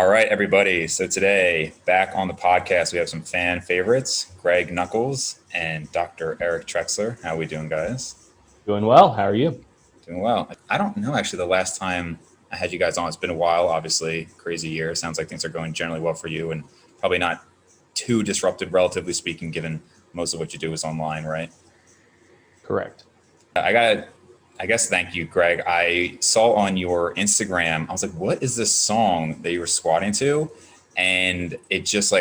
All right, everybody. So today, back on the podcast, we have some fan favorites, Greg Nuckols and Dr. Eric Trexler. How are we doing, guys? Doing well. How are you? Doing well. I don't know, actually, the last time I had you guys on. It's been a while, obviously. Crazy year. Sounds like things are going generally well for you and probably not too disrupted, relatively speaking, given most of what you do is online, right? Correct. I got I guess thank you, Greg. I saw on your Instagram, I was like, what is this song that you were squatting to? And it just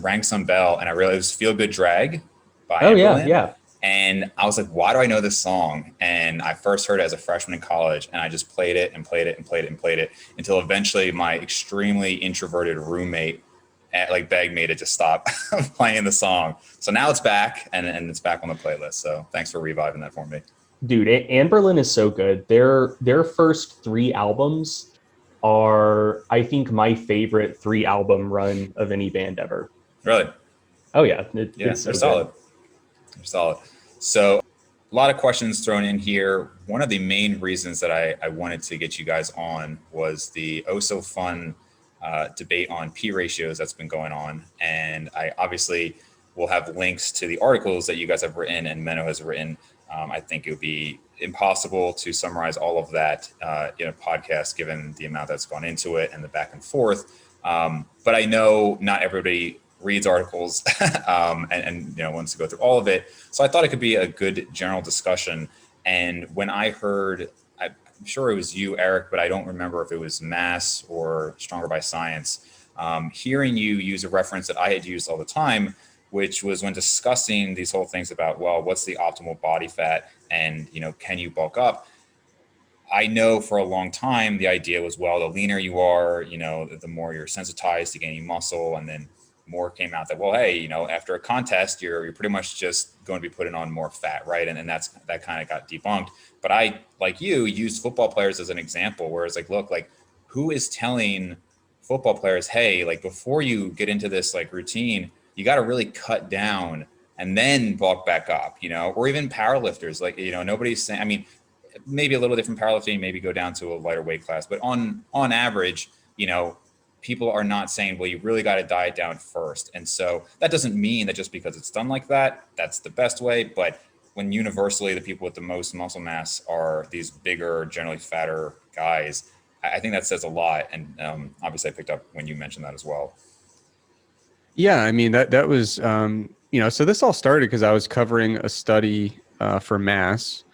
rang some bell, and I realized it was Feel Good Drag by Oh yeah, Anberlin. yeah. And I was like, why do I know this song? And I first heard it as a freshman in college, and I just played it and played it and played it and played it until eventually my extremely introverted roommate begged me to just stop playing the song. So now it's back, and it's back on the playlist. So thanks for reviving that for me. Dude, Anberlin is so good. Their first three albums are, I think, my favorite three album run of any band ever. Really? Oh yeah, Yeah, it's so they're good. solid. They're solid. So a lot of questions thrown in here. One of the main reasons that I wanted to get you guys on was the oh so fun debate on P ratios that's been going on. And I obviously will have links to the articles that you guys have written and Menno has written. I think it would be impossible to summarize all of that in a podcast, given the amount that's gone into it and the back and forth. But I know not everybody reads articles and wants to go through all of it. So I thought it could be a good general discussion. And when I heard, I'm sure it was you, Eric, but I don't remember if it was Mass or Stronger by Science, hearing you use a reference that I had used all the time, which was when discussing these whole things about, well, what's the optimal body fat and, can you bulk up? I know for a long time, the idea was, well, the leaner you are, the more you're sensitized to gaining muscle. And then more came out that, well, hey, after a contest, you're pretty much just going to be putting on more fat, right? And that kind of got debunked. But I, like you, used football players as an example, where it's like, look, like who is telling football players, hey, like before you get into this like routine, you got to really cut down and then bulk back up, or even powerlifters, like, nobody's saying, I mean, maybe a little different powerlifting, maybe go down to a lighter weight class, but on average, people are not saying, well, you really got to diet down first. And so that doesn't mean that just because it's done like that, that's the best way. But when universally the people with the most muscle mass are these bigger, generally fatter guys, I think that says a lot. And obviously I picked up when you mentioned that as well. Yeah, I mean, that was, so this all started because I was covering a study for Mass.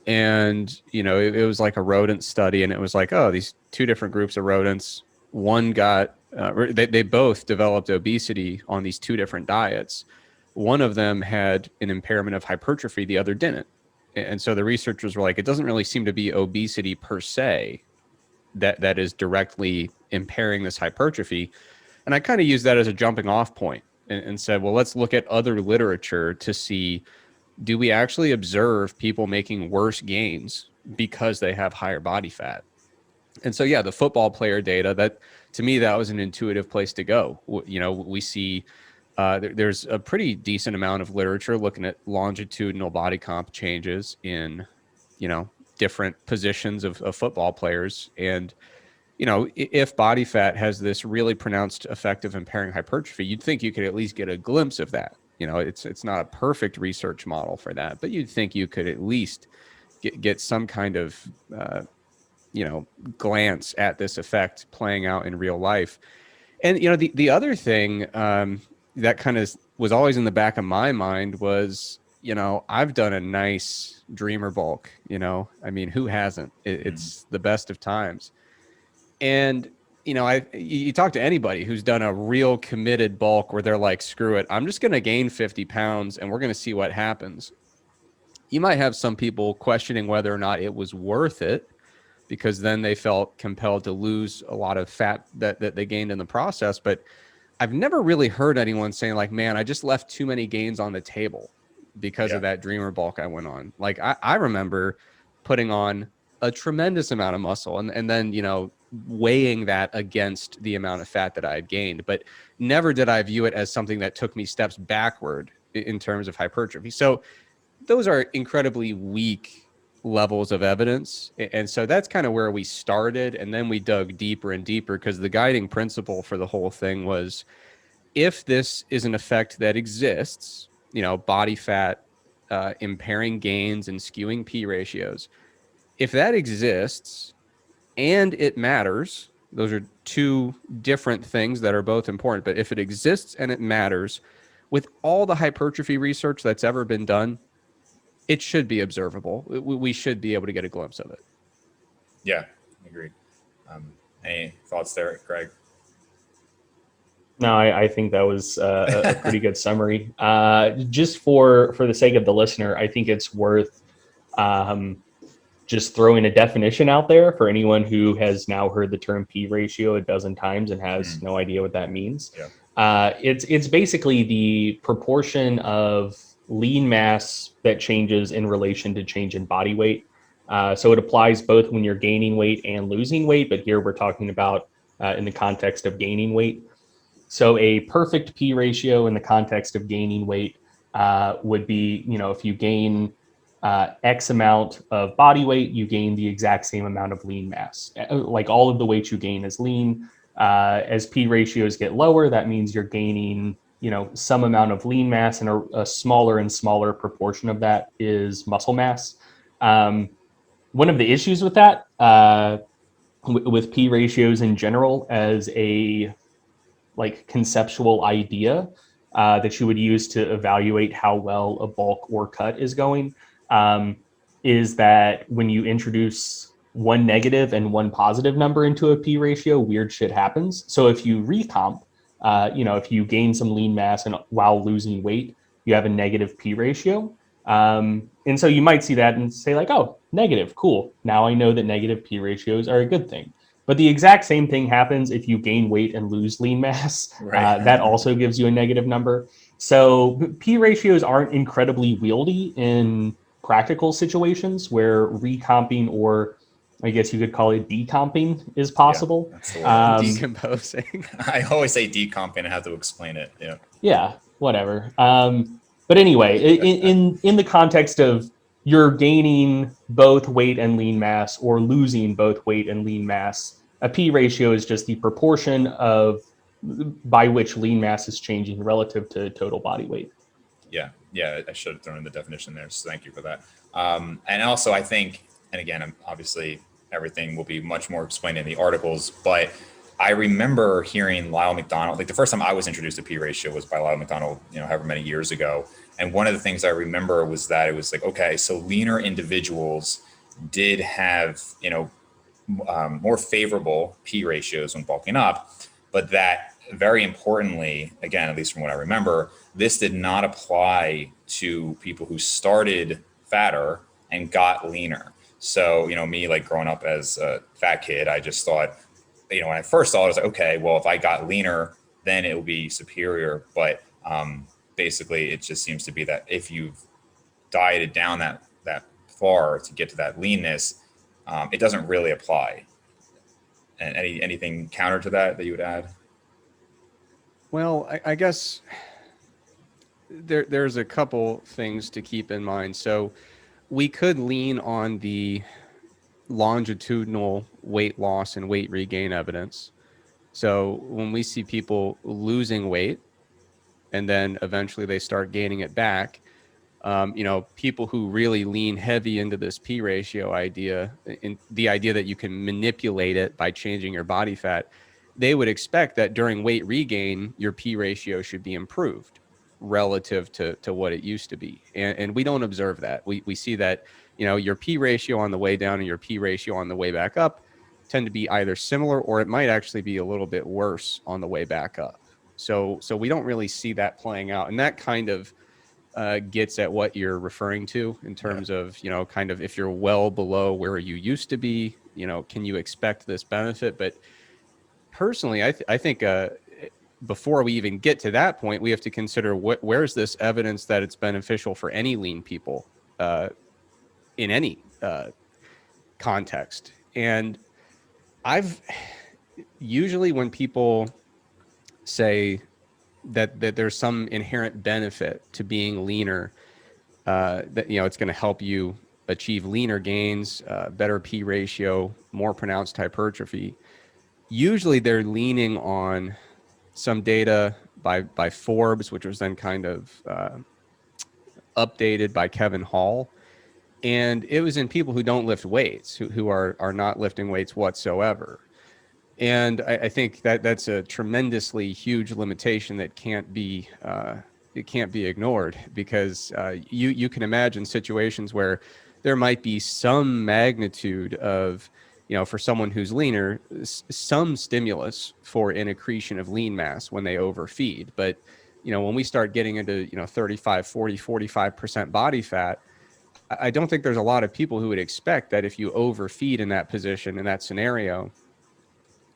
And, it was like a rodent study, and it was like, oh, these two different groups of rodents, one got, they both developed obesity on these two different diets. One of them had an impairment of hypertrophy, the other didn't. And so the researchers were like, it doesn't really seem to be obesity per se that is directly impairing this hypertrophy. And I kind of used that as a jumping off point and said, well, let's look at other literature to see, do we actually observe people making worse gains because they have higher body fat? And so, yeah, the football player data, that to me, that was an intuitive place to go. We see there's a pretty decent amount of literature looking at longitudinal body comp changes in, different positions of football players. And, if body fat has this really pronounced effect of impairing hypertrophy, you'd think you could at least get a glimpse of that. It's not a perfect research model for that, but you'd think you could at least get some kind of, glance at this effect playing out in real life. And, the other thing that kind of was always in the back of my mind was, I've done a nice dreamer bulk, I mean, who hasn't? It's the best of times. And, you talk to anybody who's done a real committed bulk where they're like, screw it, I'm just going to gain 50 pounds and we're going to see what happens. You might have some people questioning whether or not it was worth it, because then they felt compelled to lose a lot of fat that they gained in the process. But I've never really heard anyone saying like, man, I just left too many gains on the table because of that dreamer bulk I went on. Like I remember putting on a tremendous amount of muscle and then, weighing that against the amount of fat that I had gained, but never did I view it as something that took me steps backward in terms of hypertrophy. So those are incredibly weak levels of evidence. And so that's kind of where we started. And then we dug deeper and deeper, because the guiding principle for the whole thing was, if this is an effect that exists, body fat impairing gains and skewing P ratios, if that exists and it matters, those are two different things that are both important. But if it exists and it matters, with all the hypertrophy research that's ever been done, it should be observable. We should be able to get a glimpse of it. Yeah, agreed. Any thoughts there, Greg? No, I think that was a pretty good summary. Just for the sake of the listener, I think it's worth just throwing a definition out there for anyone who has now heard the term P ratio a dozen times and has no idea what that means. Yeah. It's basically the proportion of lean mass that changes in relation to change in body weight. So it applies both when you're gaining weight and losing weight, but here we're talking about in the context of gaining weight. So a perfect P ratio in the context of gaining weight would be, if you gain X amount of body weight, you gain the exact same amount of lean mass. Like all of the weight you gain is lean. As P ratios get lower, that means you're gaining, some amount of lean mass, and a smaller and smaller proportion of that is muscle mass. One of the issues with that, with P ratios in general, as a conceptual idea that you would use to evaluate how well a bulk or cut is going, is that when you introduce one negative and one positive number into a P ratio, weird shit happens. So if you recomp, if you gain some lean mass and while losing weight, you have a negative P ratio. And so you might see that and say like, oh, negative, cool. Now I know that negative P ratios are a good thing. But the exact same thing happens if you gain weight and lose lean mass. Right. That also gives you a negative number. So P ratios aren't incredibly wieldy in practical situations where recomping, or I guess you could call it decomping, is possible. Yeah, that's the word. Decomposing. I always say decomping and have to explain it. Yeah. Yeah, whatever. But anyway, in the context of you're gaining both weight and lean mass or losing both weight and lean mass, a P ratio is just the proportion of by which lean mass is changing relative to total body weight. Yeah, I should have thrown in the definition there, so thank you for that. And also, I think, and again, obviously everything will be much more explained in the articles, but I remember hearing Lyle McDonald, like the first time I was introduced to P ratio was by Lyle McDonald, however many years ago. And one of the things I remember was that it was like, okay, so leaner individuals did have, more favorable P ratios when bulking up, but that very importantly, again, at least from what I remember, this did not apply to people who started fatter and got leaner. So, me like growing up as a fat kid, I just thought, when I first saw it, I was like, okay, well, if I got leaner, then it will be superior. But basically, it just seems to be that if you've dieted down that far to get to that leanness, it doesn't really apply. And anything counter to that you would add? Well, I guess there's a couple things to keep in mind. So we could lean on the longitudinal weight loss and weight regain evidence. So when we see people losing weight and then eventually they start gaining it back, people who really lean heavy into this P ratio idea, in the idea that you can manipulate it by changing your body fat, they would expect that during weight regain, your P ratio should be improved relative to what it used to be. And we don't observe that. We see that, your P ratio on the way down and your P ratio on the way back up tend to be either similar, or it might actually be a little bit worse on the way back up. So we don't really see that playing out. And that kind of gets at what you're referring to in terms of, kind of if you're well below where you used to be, can you expect this benefit? But personally, I think before we even get to that point, we have to consider where's this evidence that it's beneficial for any lean people in any context. And I've usually, when people say that there's some inherent benefit to being leaner, that it's going to help you achieve leaner gains, better P ratio, more pronounced hypertrophy, usually they're leaning on some data by Forbes, which was then kind of updated by Kevin Hall. And it was in people who don't lift weights, who are not lifting weights whatsoever. And I think that that's a tremendously huge limitation that can't be ignored, because you can imagine situations where there might be some magnitude of, for someone who's leaner, some stimulus for an accretion of lean mass when they overfeed. But when we start getting into 35, 40, 45% body fat, I don't think there's a lot of people who would expect that if you overfeed in that position, in that scenario,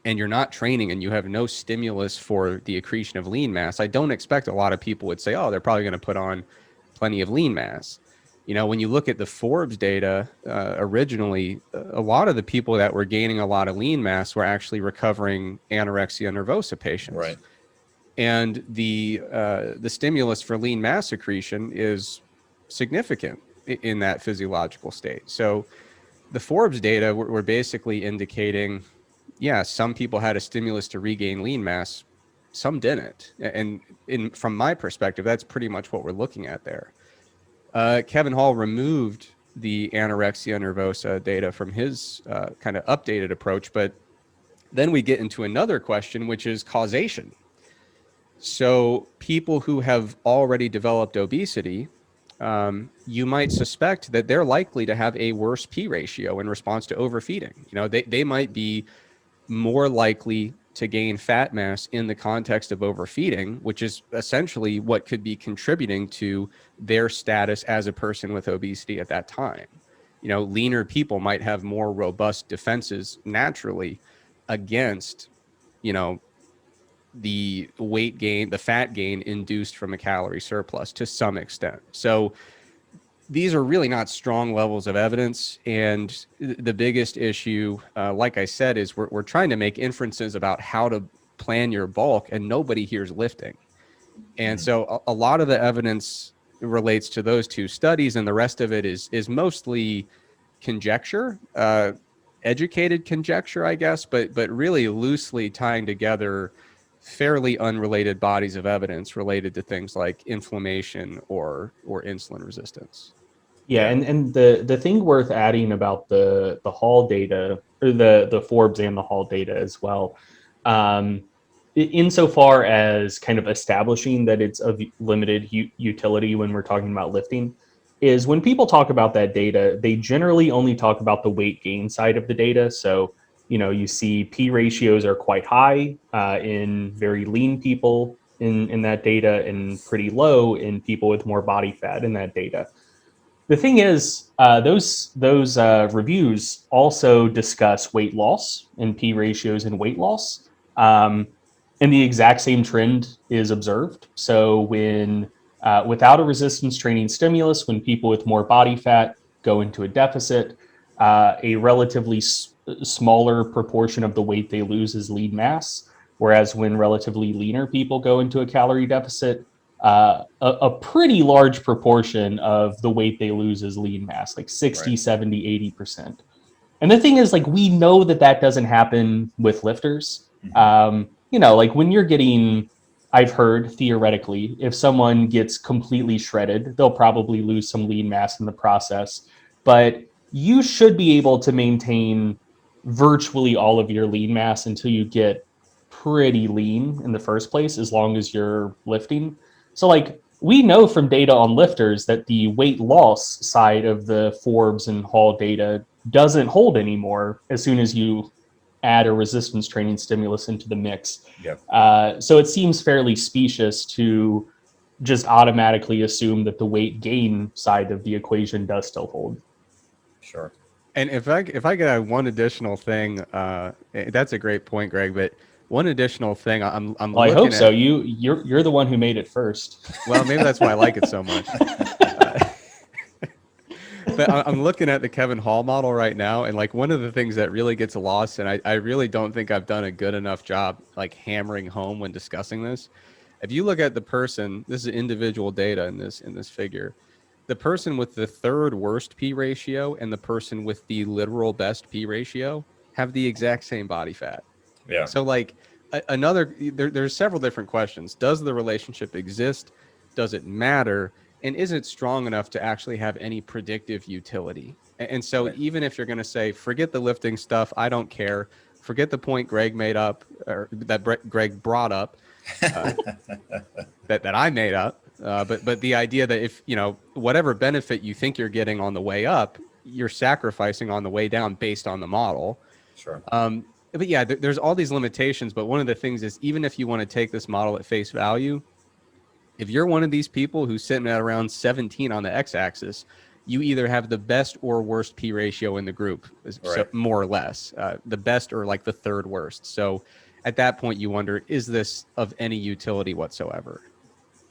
and you're not training and you have no stimulus for the accretion of lean mass, I don't expect a lot of people would say, oh, they're probably going to put on plenty of lean mass. When you look at the Forbes data, originally, a lot of the people that were gaining a lot of lean mass were actually recovering anorexia nervosa patients. Right. And the stimulus for lean mass secretion is significant in that physiological state. So the Forbes data were basically indicating, yeah, some people had a stimulus to regain lean mass, some didn't. And from my perspective, that's pretty much what we're looking at there. Kevin Hall removed the anorexia nervosa data from his kind of updated approach, but then we get into another question, which is causation. So people who have already developed obesity, you might suspect that they're likely to have a worse P ratio in response to overfeeding. They might be more likely to gain fat mass in the context of overfeeding, which is essentially what could be contributing to their status as a person with obesity at that time. Leaner people might have more robust defenses naturally against, the weight gain, the fat gain induced from a calorie surplus to some extent. So these are really not strong levels of evidence. And the biggest issue, like I said, is we're trying to make inferences about how to plan your bulk, and nobody here is lifting. And so a lot of the evidence relates to those two studies, and the rest of it is mostly conjecture, educated conjecture, I guess, but really loosely tying together fairly unrelated bodies of evidence related to things like inflammation or insulin resistance. Yeah, and the thing worth adding about the Hall data, or the Forbes and the Hall data as well, insofar as kind of establishing that it's of limited utility when we're talking about lifting, is when people talk about that data, they generally only talk about the weight gain side of the data. So you see P ratios are quite high in very lean people in that data, and pretty low in people with more body fat in that data. The thing is, those reviews also discuss weight loss and P ratios and weight loss, and the exact same trend is observed. So when without a resistance training stimulus, when people with more body fat go into a deficit, a relatively smaller proportion of the weight they lose is lean mass, whereas when relatively leaner people go into a calorie deficit, a pretty large proportion of the weight they lose is lean mass, like 60, right, 70, 80%. And the thing is, like, we know that doesn't happen with lifters. Like when you're getting, I've heard theoretically, if someone gets completely shredded, they'll probably lose some lean mass in the process. But you should be able to maintain virtually all of your lean mass until you get pretty lean in the first place, as long as you're lifting. So like we know from data on lifters that the weight loss side of the Forbes and Hall data doesn't hold anymore as soon as you add a resistance training stimulus into the mix. Yep. So it seems fairly specious to just automatically assume that the weight gain side of the equation does still hold. Sure. And if I could add one additional thing, that's a great point, Greg. But one additional thing, I'm well, I hope so. You're the one who made it first. Well, maybe that's why I like it so much. But I'm looking at the Kevin Hall model right now, and like one of the things that really gets lost, and I really don't think I've done a good enough job like hammering home when discussing this. If you look at the person, this is individual data in this figure. the person with the third worst P ratio and the person with the literal best P ratio have the exact same body fat. Yeah. So like there's several different questions. Does the relationship exist? Does it matter? And is it strong enough to actually have any predictive utility? And so Right. even if you're going to say, forget the lifting stuff, I don't care. Forget the point Greg made up, or that Greg brought up, that I made up. But the idea that if, whatever benefit you think you're getting on the way up, you're sacrificing on the way down based on the model. Sure. But yeah, there's all these limitations. But one of the things is, even if you want to take this model at face value, if you're one of these people who's sitting at around 17 on the x-axis, you either have the best or worst P ratio in the group, so Right. more or less, the best or like the third worst. So at that point, you wonder, is this of any utility whatsoever?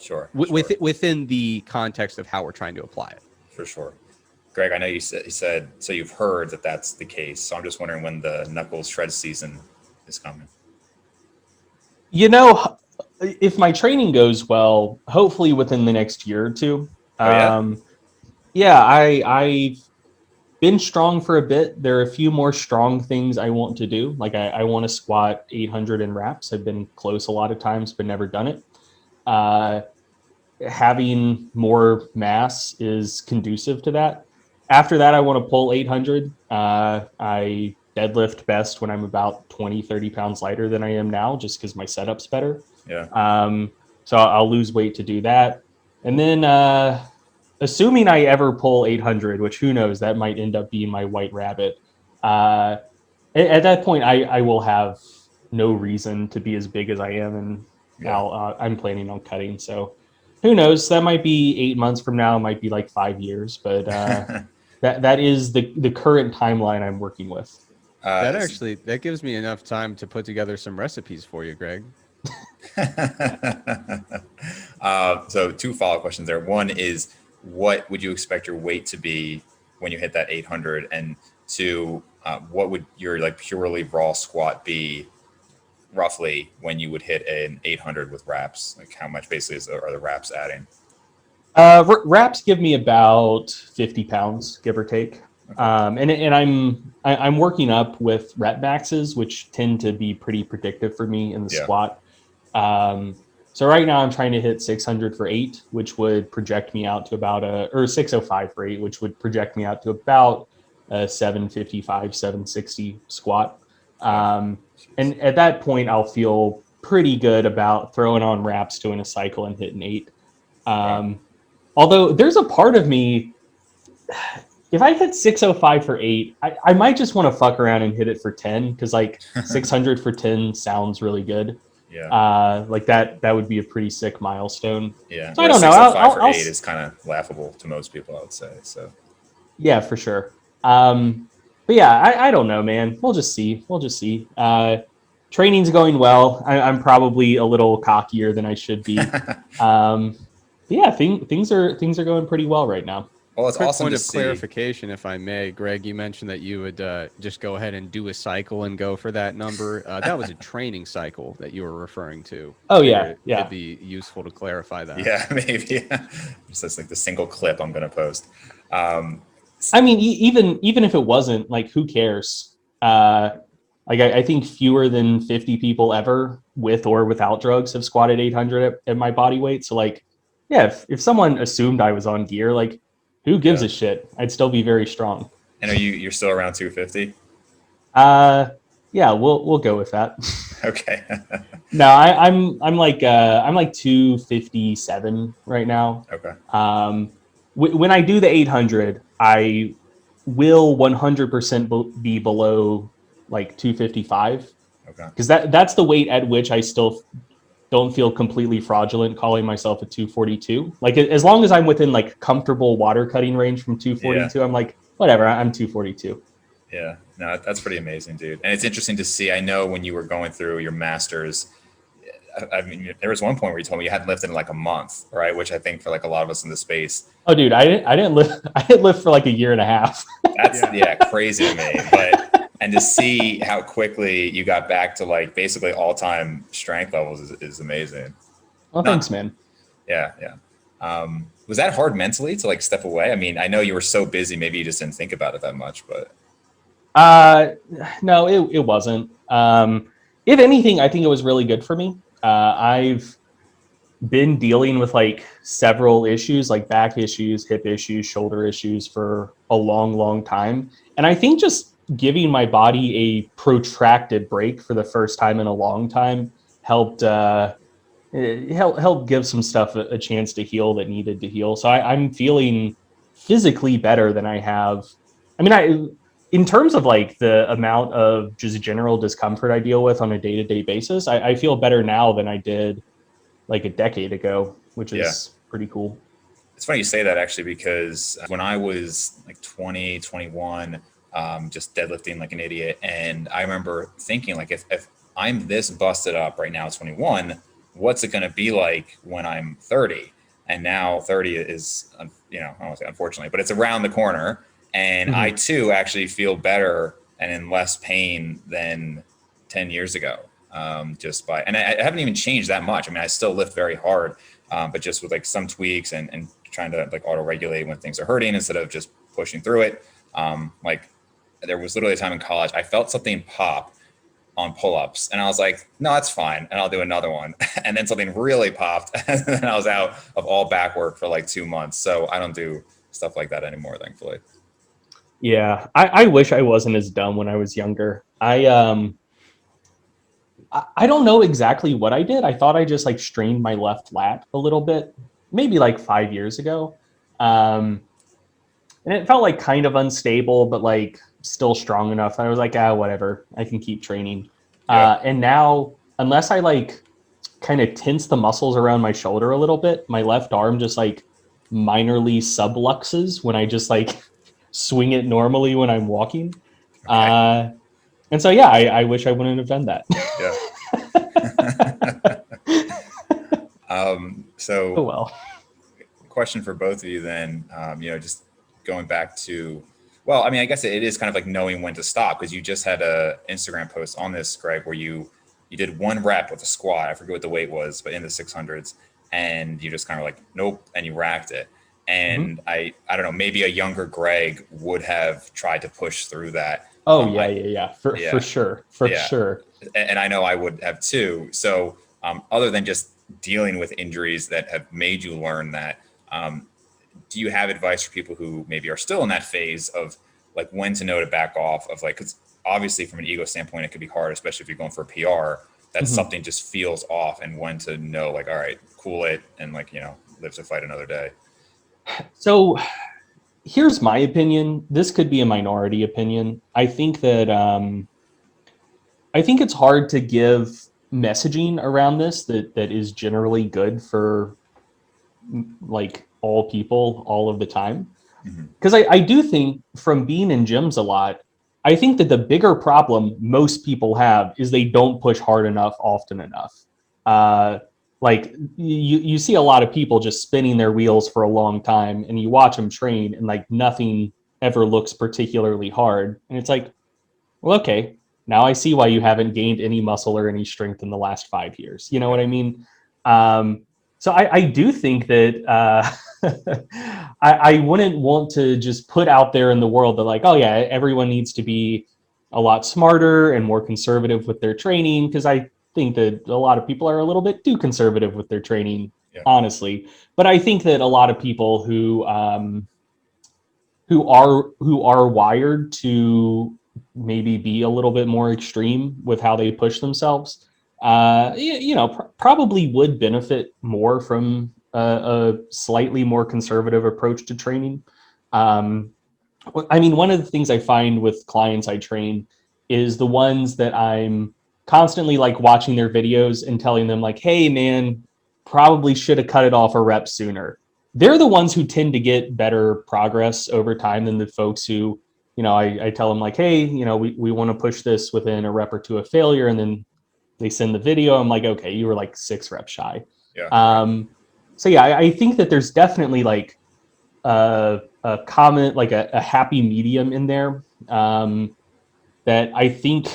Sure. Within the context of how we're trying to apply it. For sure. Greg, I know you said, so you've heard that that's the case. So I'm just wondering when the Nuckols shred season is coming. If my training goes well, hopefully within the next year or two. Oh, yeah, I've been strong for a bit. There are a few more strong things I want to do. Like I want to squat 800 in reps. I've been close a lot of times, but never done it. Having more mass is conducive to that. After that, I want to pull 800. I deadlift best when I'm about 20, 30 pounds lighter than I am now, just because my setup's better. Yeah. So I'll lose weight to do that. And then assuming I ever pull 800, which who knows, that might end up being my white rabbit. At that point, I will have no reason to be as big as I am. And now I'm planning on cutting. So who knows, that might be 8 months from now, it might be like 5 years, but that is the current timeline I'm working with. That gives me enough time to put together some recipes for you, Greg. So 2 follow-up questions there. One is, what would you expect your weight to be when you hit that 800? And 2, what would your like purely raw squat be roughly when you would hit an 800 with reps? Like how much basically are the reps adding? Reps give me about 50 pounds, give or take. Okay. And I'm working up with rep maxes, which tend to be pretty predictive for me in the squat. So right now I'm trying to hit 600 for 8, which would project me out to about or 605 for 8, which would project me out to about a 755, 760 squat. And at that point, I'll feel pretty good about throwing on reps, doing a cycle, and hitting 8. Although there's a part of me, if I hit 605 for 8, I might just want to fuck around and hit it for 10, because like 600 for 10 sounds really good. Yeah. Like that would be a pretty sick milestone. Yeah. So I don't know. 605 for 8 is kind of laughable to most people, I would say. So. Yeah, for sure. But yeah, I don't know, man. We'll just see. Training's going well. I'm probably a little cockier than I should be. Yeah, things are going pretty well right now. Well, it's Quick awesome point to of see. Clarification, if I may, Greg, you mentioned that you would just go ahead and do a cycle and go for that number. That was a training cycle that you were referring to. Oh, yeah. It'd be useful to clarify that. Yeah, maybe. Just that's like the single clip I'm going to post. I mean, even if it wasn't, like, who cares? Like, I think fewer than 50 people ever, with or without drugs, have squatted 800 at my body weight. So, like, yeah, if someone assumed I was on gear, like, who gives a shit? I'd still be very strong. And you're still around 250? Yeah, we'll go with that. Okay. No, I'm like 257 right now. Okay. When I do the 800, I will 100% be below like 255. Okay. Because that's the weight at which I still don't feel completely fraudulent calling myself a 242. Like, as long as I'm within like comfortable water cutting range from 242, I'm like, whatever, I'm 242. Yeah, no, that's pretty amazing, dude. And it's interesting to see. I know when you were going through your masters, I mean, there was one point where you told me you hadn't lifted in like a month, right? Which I think for like a lot of us in the space. Oh, dude, I didn't lift for like a year and a half. That's crazy to me. But and to see how quickly you got back to like basically all-time strength levels is amazing. Well, thanks, man. Yeah. Was that hard mentally to like step away? I mean, I know you were so busy, maybe you just didn't think about it that much, but. No, it wasn't. If anything, I think it was really good for me. I've been dealing with like several issues, like back issues, hip issues, shoulder issues for a long, long time. And I think just giving my body a protracted break for the first time in a long time helped, it helped give some stuff a chance to heal that needed to heal. So I'm feeling physically better than I have. I mean, in terms of like the amount of just general discomfort I deal with on a day-to-day basis, I feel better now than I did like a decade ago, which is pretty cool. It's funny you say that actually, because when I was like 20, 21, just deadlifting like an idiot. And I remember thinking like, if I'm this busted up right now at 21, what's it going to be like when I'm 30? And now 30 is, you know, I don't want to say unfortunately, but it's around the corner. And I too actually feel better and in less pain than 10 years ago. And I haven't even changed that much. I mean, I still lift very hard, but just with like some tweaks and trying to like auto-regulate when things are hurting instead of just pushing through it. Like there was literally a time in college, I felt something pop on pull-ups and I was like, no, that's fine. And I'll do another one. And then something really popped and then I was out of all back work for like 2 months. So I don't do stuff like that anymore, thankfully. Yeah. I wish I wasn't as dumb when I was younger. I don't know exactly what I did. I thought I just like strained my left lat a little bit, maybe like 5 years ago. And it felt like kind of unstable, but like still strong enough. I was like, whatever, I can keep training. And now, unless I like kind of tense the muscles around my shoulder a little bit, my left arm just like minorly subluxes when I just like swing it normally when I'm walking. Okay. And so, yeah, I wish I wouldn't have done that. So, oh, well. Question for both of you then, you know, just going back to, well, I mean, I guess it is kind of like knowing when to stop, because you just had a Instagram post on this, Greg, where you did 1 rep with a squat. I forget what the weight was, but in the 600s, and you just kind of like, nope, and you racked it. And I don't know, maybe a younger Greg would have tried to push through that. Oh, for sure. For sure. And I know I would have too. So other than just dealing with injuries that have made you learn that, do you have advice for people who maybe are still in that phase of like when to know to back off of like, because obviously from an ego standpoint, it could be hard, especially if you're going for a PR, that something just feels off, and when to know like, all right, cool it and like, you know, live to fight another day. So here's my opinion. This could be a minority opinion. I think that I think it's hard to give messaging around this that is generally good for like all people all of the time. Because I do think from being in gyms a lot, I think that the bigger problem most people have is they don't push hard enough often enough. Like you see a lot of people just spinning their wheels for a long time, and you watch them train and like nothing ever looks particularly hard. And it's like, well, okay, now I see why you haven't gained any muscle or any strength in the last 5 years. You know what I mean? So I do think that I wouldn't want to just put out there in the world that like, oh yeah, everyone needs to be a lot smarter and more conservative with their training, because I think that a lot of people are a little bit too conservative with their training, honestly. But I think that a lot of people who are wired to maybe be a little bit more extreme with how they push themselves, you know, probably would benefit more from a slightly more conservative approach to training. I mean, one of the things I find with clients I train is the ones that I'm constantly like watching their videos and telling them like, hey man, probably should have cut it off a rep sooner. They're the ones who tend to get better progress over time than the folks who, you know, I tell them like, hey, you know, we want to push this within a rep or two of failure. And then they send the video. I'm like, okay, you were like 6 reps shy. So yeah, I think that there's definitely like a common, like a happy medium in there that I think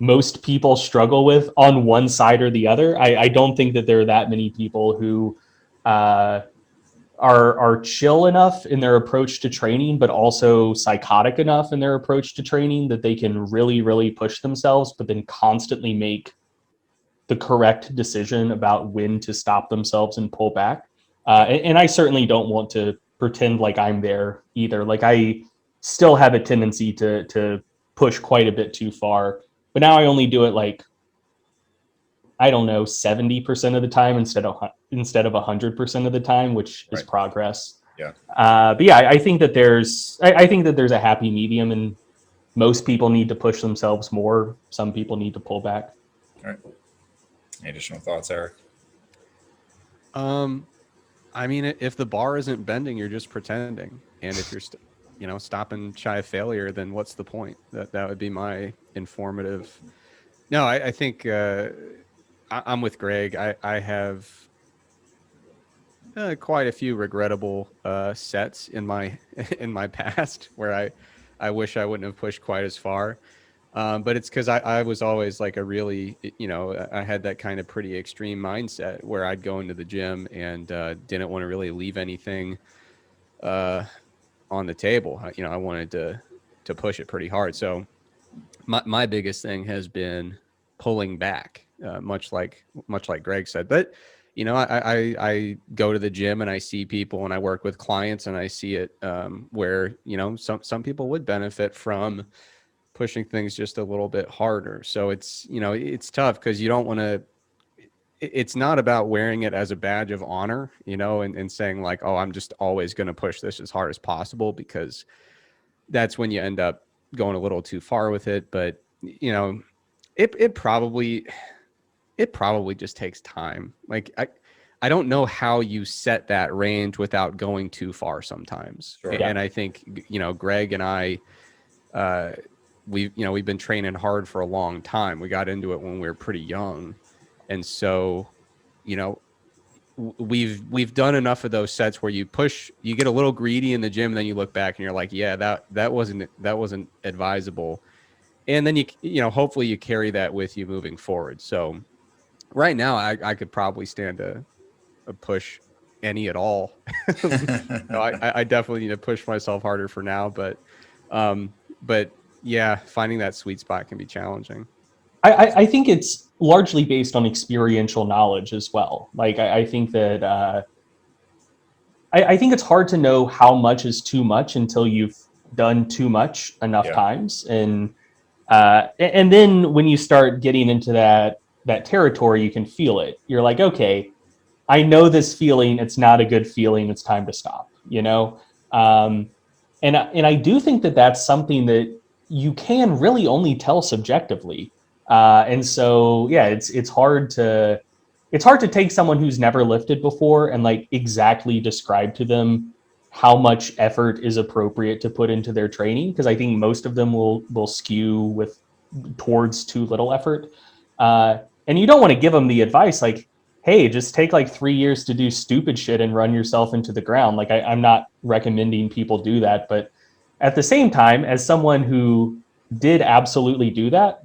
most people struggle with on one side or the other. I don't think that there are that many people who are chill enough in their approach to training, but also psychotic enough in their approach to training that they can really, really push themselves, but then constantly make the correct decision about when to stop themselves and pull back. And I certainly don't want to pretend like I'm there either. Like I still have a tendency to push quite a bit too far, but now I only do it like, I don't know, 70% of the time instead of 100% of the time, which is progress. Yeah. But yeah, I think that there's a happy medium, and most people need to push themselves more. Some people need to pull back. All right. Any additional thoughts, Eric? I mean, if the bar isn't bending, you're just pretending. And if you're, stopping shy of failure, then what's the point? That would be my informative. No, I think I'm with Greg. I have quite a few regrettable sets in my past where I wish I wouldn't have pushed quite as far. But it's because I was always like a really, I had that kind of pretty extreme mindset where I'd go into the gym and didn't want to really leave anything on the table. I wanted to push it pretty hard. So my biggest thing has been pulling back, much like Greg said. But I go to the gym and I see people and I work with clients and I see it where some people would benefit from pushing things just a little bit harder. So it's tough because you don't want to. It's not about wearing it as a badge of honor, and saying like, oh, I'm just always going to push this as hard as possible, because that's when you end up going a little too far with it. But it probably just takes time. Like I don't know how you set that range without going too far sometimes. Sure. And I think Greg and I we've been training hard for a long time. We got into it when we were pretty young, and so we've done enough of those sets where you get a little greedy in the gym, and then you look back and you're like, yeah, that wasn't advisable. And then hopefully you carry that with you moving forward. So right now I could probably stand a push any at all. I definitely need to push myself harder for now, but yeah, finding that sweet spot can be challenging. I think it's largely based on experiential knowledge as well. Like I think that I think it's hard to know how much is too much until you've done too much enough times, and then when you start getting into that territory, you can feel it. You're like, okay, I know this feeling. It's not a good feeling. It's time to stop. And I do think that that's something that you can really only tell subjectively. And so, yeah, it's hard to take someone who's never lifted before and like exactly describe to them how much effort is appropriate to put into their training, because I think most of them will skew towards too little effort. And you don't want to give them the advice like, hey, just take like 3 years to do stupid shit and run yourself into the ground. Like I'm not recommending people do that, but at the same time, as someone who did absolutely do that,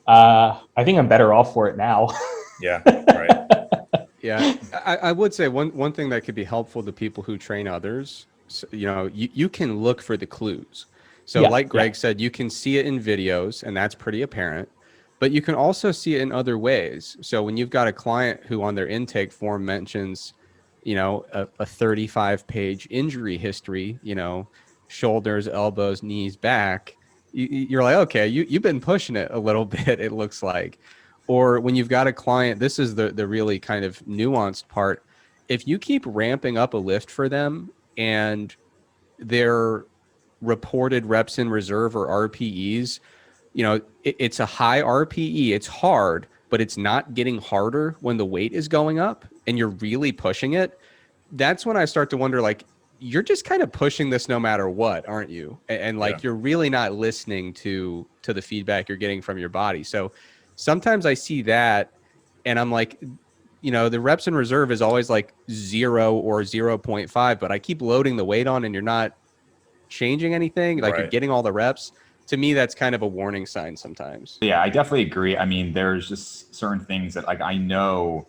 I think I'm better off for it now. Yeah, right. Yeah, I would say one thing that could be helpful to people who train others, so, you can look for the clues. So like Greg said, you can see it in videos, and that's pretty apparent, but you can also see it in other ways. So when you've got a client who on their intake form mentions, a 35-page injury history, shoulders, elbows, knees, back, you're like, okay, you've been pushing it a little bit, it looks like. Or when you've got a client, this is the really kind of nuanced part. If you keep ramping up a lift for them and their reported reps in reserve or RPEs, it's a high RPE, it's hard, but it's not getting harder when the weight is going up and you're really pushing it. That's when I start to wonder, like, you're just kind of pushing this no matter what, aren't you? And you're really not listening to the feedback you're getting from your body. So sometimes I see that and I'm like, the reps in reserve is always like 0 or 0.5, but I keep loading the weight on and you're not changing anything. Like you're getting all the reps. To me, that's kind of a warning sign sometimes. Yeah, I definitely agree. I mean, there's just certain things that like I know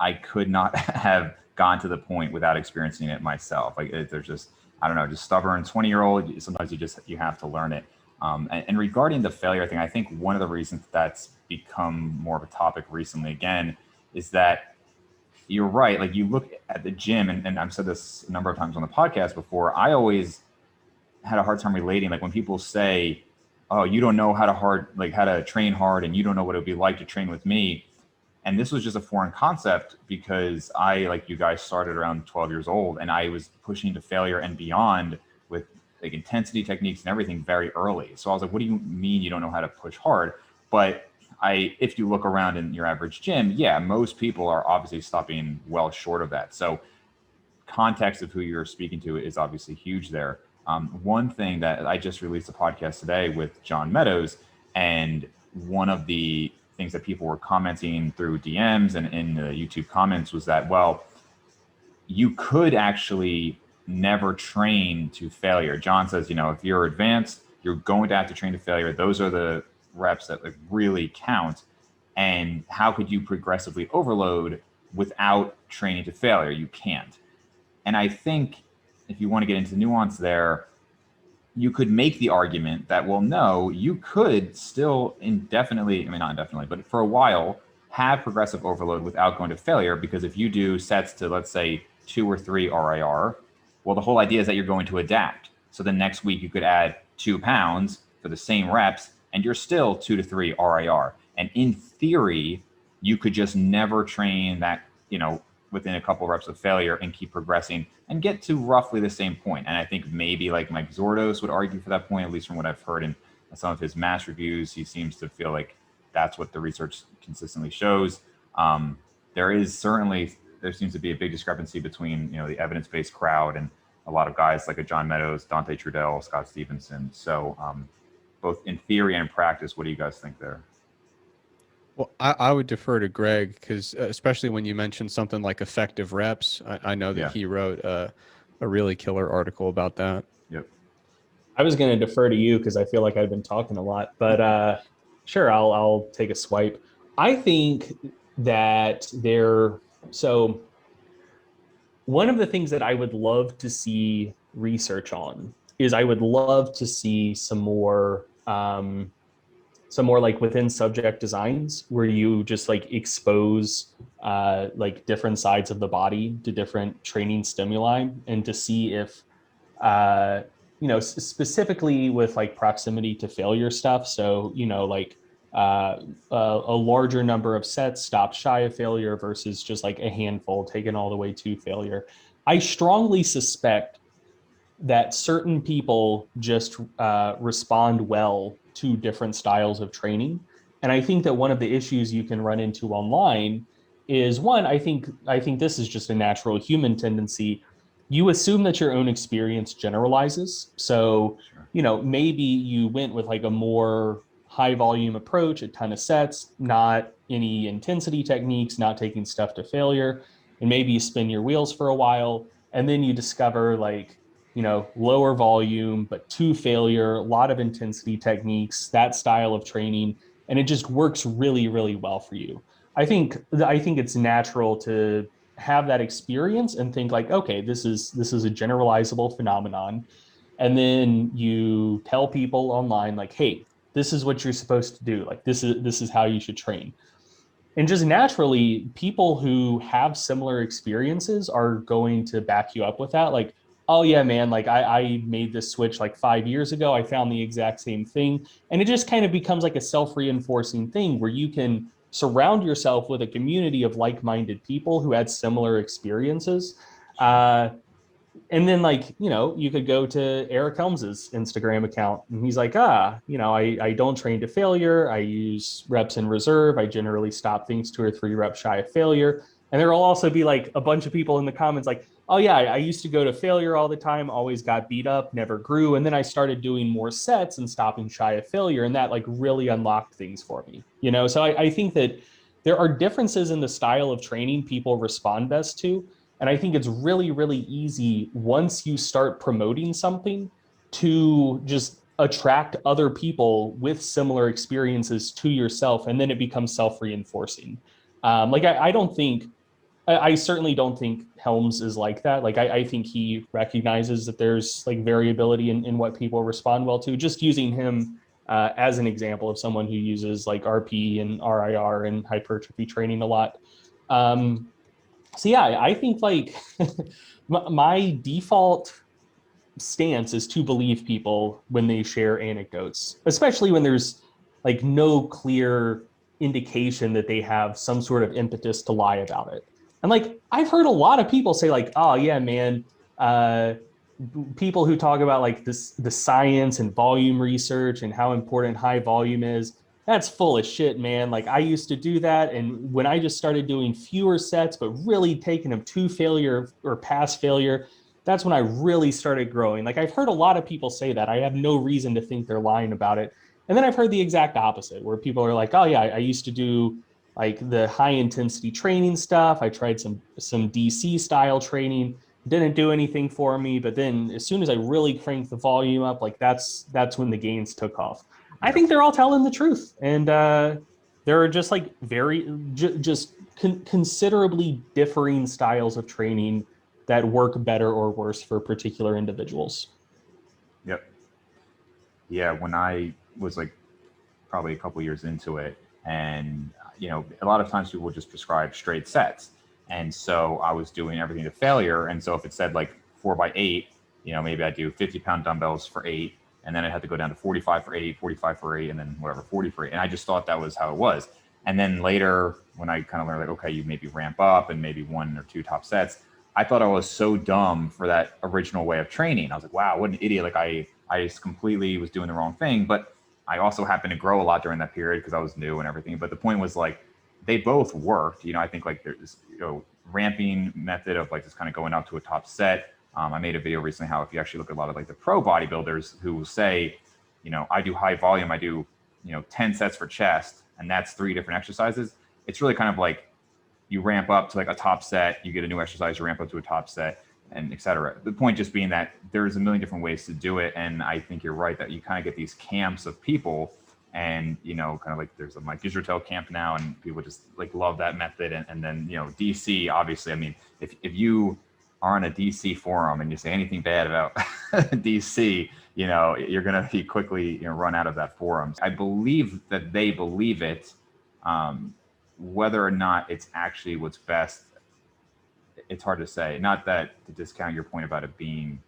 I could not have gotten to the point without experiencing it myself. Like there's just, I don't know, just stubborn 20-year-old. Sometimes you have to learn it. And regarding the failure thing, I think one of the reasons that's become more of a topic recently again is that you're right. Like you look at the gym, and I've said this a number of times on the podcast before, I always had a hard time relating. Like when people say, oh, you don't know how to train hard, and you don't know what it would be like to train with me. And this was just a foreign concept because I, like you guys, started around 12 years old, and I was pushing to failure and beyond with like intensity techniques and everything very early. So I was like, what do you mean you don't know how to push hard? But if you look around in your average gym, yeah, most people are obviously stopping well short of that. So context of who you're speaking to is obviously huge there. One thing that I just released a podcast today with John Meadows, and one of the things that people were commenting through DMs and in the YouTube comments was that, well, you could actually never train to failure. John says, if you're advanced, you're going to have to train to failure. Those are the reps that like really count. And how could you progressively overload without training to failure? You can't. And I think if you want to get into nuance there, you could make the argument that, well, no, you could still indefinitely, not indefinitely, but for a while, have progressive overload without going to failure. Because if you do sets to, let's say, 2 or 3 RIR, well, the whole idea is that you're going to adapt. So the next week you could add 2 pounds for the same reps, and you're still 2 to 3 RIR. And in theory, you could just never train that, within a couple of reps of failure and keep progressing and get to roughly the same point. And I think maybe like Mike Zordos would argue for that point, at least from what I've heard in some of his mass reviews. He seems to feel like that's what the research consistently shows. There seems to be a big discrepancy between, the evidence-based crowd and a lot of guys like a John Meadows, Dante Trudell, Scott Stevenson. So both in theory and in practice, what do you guys think there? Well, I would defer to Greg because especially when you mentioned something like effective reps, I know that he wrote a really killer article about that. Yep. I was going to defer to you because I feel like I've been talking a lot, but sure, I'll take a swipe. I think that so one of the things that I would love to see research on is I would love to see some more like within subject designs where you just like expose like different sides of the body to different training stimuli, and to see if specifically with like proximity to failure stuff. So like a larger number of sets stopped shy of failure versus just like a handful taken all the way to failure. I strongly suspect that certain people just respond well to different styles of training. And I think that one of the issues you can run into online is, one, I think this is just a natural human tendency. You assume that your own experience generalizes. So, maybe you went with like a more high volume approach, a ton of sets, not any intensity techniques, not taking stuff to failure. And maybe you spin your wheels for a while, and then you discover like, lower volume, but to failure, a lot of intensity techniques, that style of training, and it just works really, really well for you. I think it's natural to have that experience and think like, okay, this is a generalizable phenomenon. And then you tell people online like, hey, this is what you're supposed to do. Like this is how you should train. And just naturally, people who have similar experiences are going to back you up with that. Like, oh yeah, man, like I made this switch like 5 years ago. I found the exact same thing. And it just kind of becomes like a self-reinforcing thing where you can surround yourself with a community of like-minded people who had similar experiences. And then like, you could go to Eric Helms's Instagram account and he's like, I don't train to failure. I use reps in reserve. I generally stop things 2 or 3 reps shy of failure. And there will also be like a bunch of people in the comments like, oh yeah, I used to go to failure all the time, always got beat up, never grew. And then I started doing more sets and stopping shy of failure. And that like really unlocked things for me, So I think that there are differences in the style of training people respond best to. And I think it's really, really easy once you start promoting something to just attract other people with similar experiences to yourself. And then it becomes self-reinforcing. I don't think I certainly don't think Helms is like that. Like, I think he recognizes that there's like variability in what people respond well to. Just using him as an example of someone who uses like RP and RIR and hypertrophy training a lot. So yeah, I think like my default stance is to believe people when they share anecdotes, especially when there's like no clear indication that they have some sort of impetus to lie about it. And like I've heard a lot of people say like, "Oh yeah, man, uh, people who talk about like the science and volume research and how important high volume is, that's full of shit, man. Like I used to do that, and when I just started doing fewer sets but really taking them to failure or past failure, that's when I really started growing. Like I've heard a lot of people say that. I have no reason to think they're lying about it. And then I've heard the exact opposite, where people are like, "Oh yeah, I used to do like the high intensity training stuff. I tried some DC style training, didn't do anything for me. But then as soon as I really cranked the volume up, like that's when the gains took off." I think they're all telling the truth, and there are just like just considerably differing styles of training that work better or worse for particular individuals. Yep. Yeah, when I was like probably a couple years into it, and a lot of times people would just prescribe straight sets, and so I was doing everything to failure. And so if it said like 4x8, maybe I do 50-pound dumbbells for 8, and then I had to go down to 45 for 8, 45 for 8, and then whatever 40 for 8, and I just thought that was how it was. And then later, when I kind of learned like, okay, you maybe ramp up and maybe 1 or 2 top sets, I thought I was so dumb for that original way of training. I was like, wow, what an idiot. Like I just completely was doing the wrong thing. But I also happened to grow a lot during that period because I was new and everything. But the point was like, they both worked. I think like there's, ramping method of like just kind of going up to a top set. I made a video recently how if you actually look at a lot of like the pro bodybuilders who will say, I do high volume, I do, 10 sets for chest, and that's 3 different exercises. It's really kind of like, you ramp up to like a top set, you get a new exercise, you ramp up to a top set, and et cetera. The point just being that there's a million different ways to do it. And I think you're right that you kind of get these camps of people, and, kind of like there's a Mike Israel camp now, and people just like love that method. And then, DC, obviously, I mean, if you are on a DC forum and you say anything bad about DC, you're going to be quickly, run out of that forum. I believe that they believe it. Whether or not it's actually what's best, it's hard to say. Not that to discount your point about it being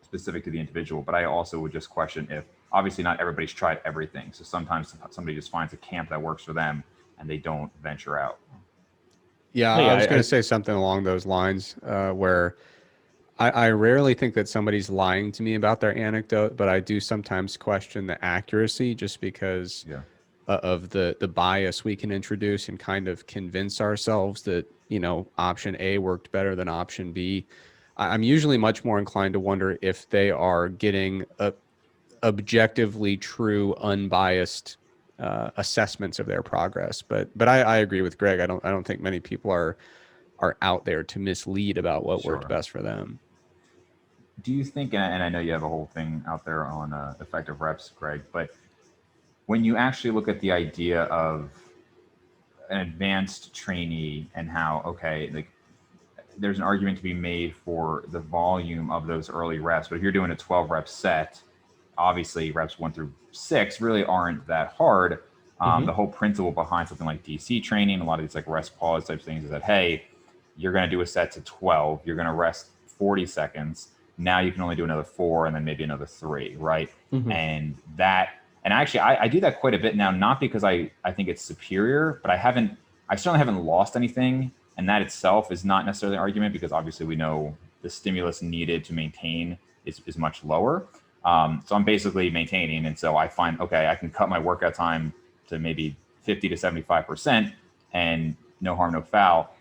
specific to the individual, but I also would just question if, obviously not everybody's tried everything. So sometimes somebody just finds a camp that works for them and they don't venture out. Yeah, I was going to say something along those lines where I rarely think that somebody's lying to me about their anecdote, but I do sometimes question the accuracy just because of the bias we can introduce and kind of convince ourselves that, option A worked better than option B. I'm usually much more inclined to wonder if they are getting objectively true, unbiased assessments of their progress. But I agree with Greg. I don't think many people are out there to mislead about what worked best for them. Do you think, and I know you have a whole thing out there on effective reps, Greg, but when you actually look at the idea of an advanced trainee and how, okay, like there's an argument to be made for the volume of those early reps, but if you're doing a 12 rep set, obviously reps 1 through 6 really aren't that hard. The whole principle behind something like DC training, a lot of these like rest pause type things is that, hey, you're going to do a set to 12, you're going to rest 40 seconds. Now you can only do another 4 and then maybe another 3, right? And actually I do that quite a bit now, not because I think it's superior, but I certainly haven't lost anything. And that itself is not necessarily an argument because obviously we know the stimulus needed to maintain is much lower. So I'm basically maintaining. And so I find, okay, I can cut my workout time to maybe 50 to 75% and no harm, no foul.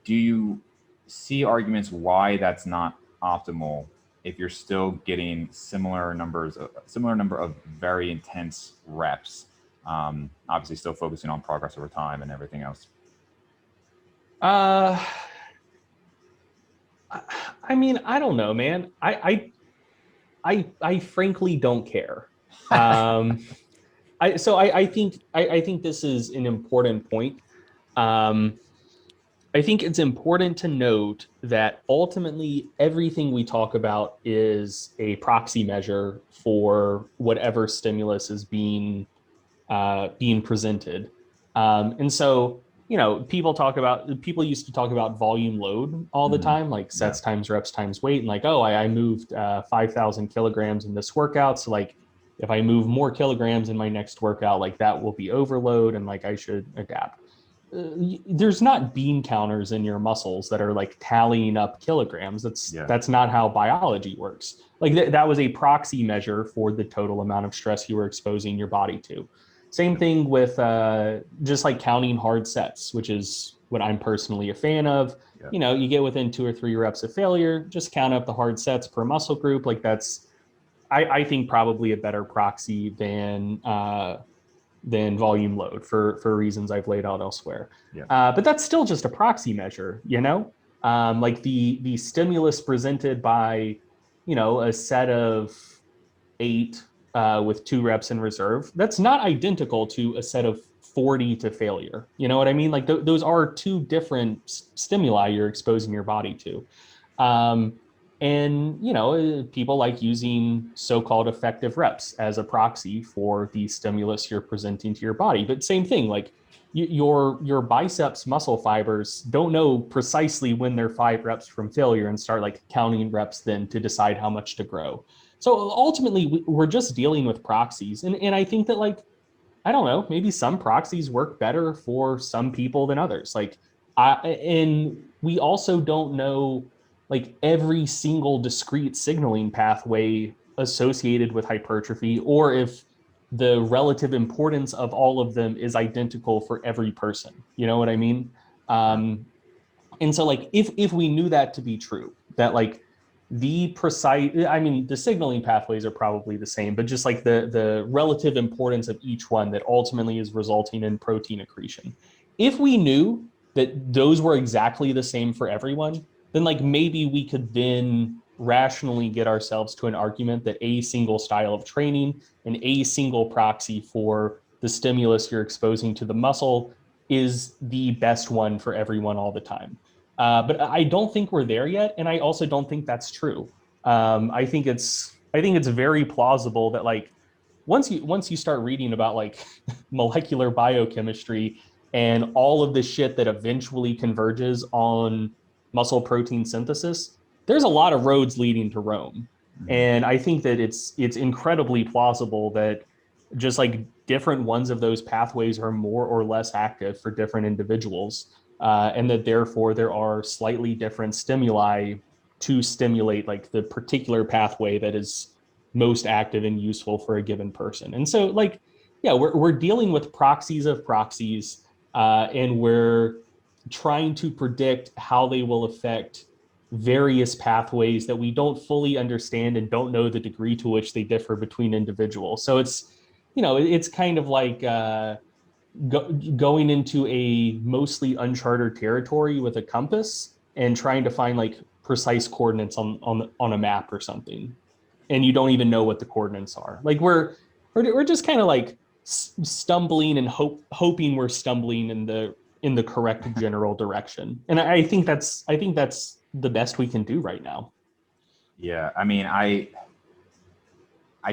Do you see arguments why that's not optimal if you're still getting similar number of very intense reps, obviously still focusing on progress over time and everything else? I mean, I don't know, man. I frankly don't care. I think this is an important point. I think it's important to note that ultimately everything we talk about is a proxy measure for whatever stimulus is being presented. And so, people used to talk about volume load all the time, like sets times reps times weight, and like, oh, I moved 5,000 kilograms in this workout. So like, if I move more kilograms in my next workout, like that will be overload, and like I should adapt. There's not bean counters in your muscles that are like tallying up kilograms. That's not how biology works. Like that was a proxy measure for the total amount of stress you were exposing your body to. Same thing with just like counting hard sets, which is what I'm personally a fan of. You get within 2 or 3 reps of failure, just count up the hard sets per muscle group. Like that's, I think, probably a better proxy than volume load for reasons I've laid out elsewhere. But that's still just a proxy measure, like the stimulus presented by, a set of 8 with 2 reps in reserve, that's not identical to a set of 40 to failure. You know what I mean? Like those are 2 different stimuli you're exposing your body to. And, people like using so-called effective reps as a proxy for the stimulus you're presenting to your body. But same thing, like your biceps muscle fibers don't know precisely when they're 5 reps from failure and start like counting reps then to decide how much to grow. So ultimately, we're just dealing with proxies. And I think that, like, I don't know, maybe some proxies work better for some people than others. And we also don't know like every single discrete signaling pathway associated with hypertrophy, or if the relative importance of all of them is identical for every person. You know what I mean? And so like, if we knew that to be true, that like the signaling pathways are probably the same, but just like the relative importance of each one that ultimately is resulting in protein accretion. If we knew that those were exactly the same for everyone, then like maybe we could then rationally get ourselves to an argument that a single style of training and a single proxy for the stimulus you're exposing to the muscle is the best one for everyone all the time. But I don't think we're there yet, and I also don't think that's true. I think it's very plausible that like once you start reading about like molecular biochemistry and all of the shit that eventually converges on muscle protein synthesis, there's a lot of roads leading to Rome. And I think that it's incredibly plausible that just like different ones of those pathways are more or less active for different individuals. And that therefore there are slightly different stimuli to stimulate like the particular pathway that is most active and useful for a given person. And so like, yeah, we're dealing with proxies of proxies, and we're trying to predict how they will affect various pathways that we don't fully understand and don't know the degree to which they differ between individuals. So it's kind of like going into a mostly uncharted territory with a compass and trying to find like precise coordinates on a map or something, and you don't even know what the coordinates are. Like we're just kind of like stumbling and hoping we're stumbling in the correct general direction. And I think that's the best we can do right now. Yeah, I mean, I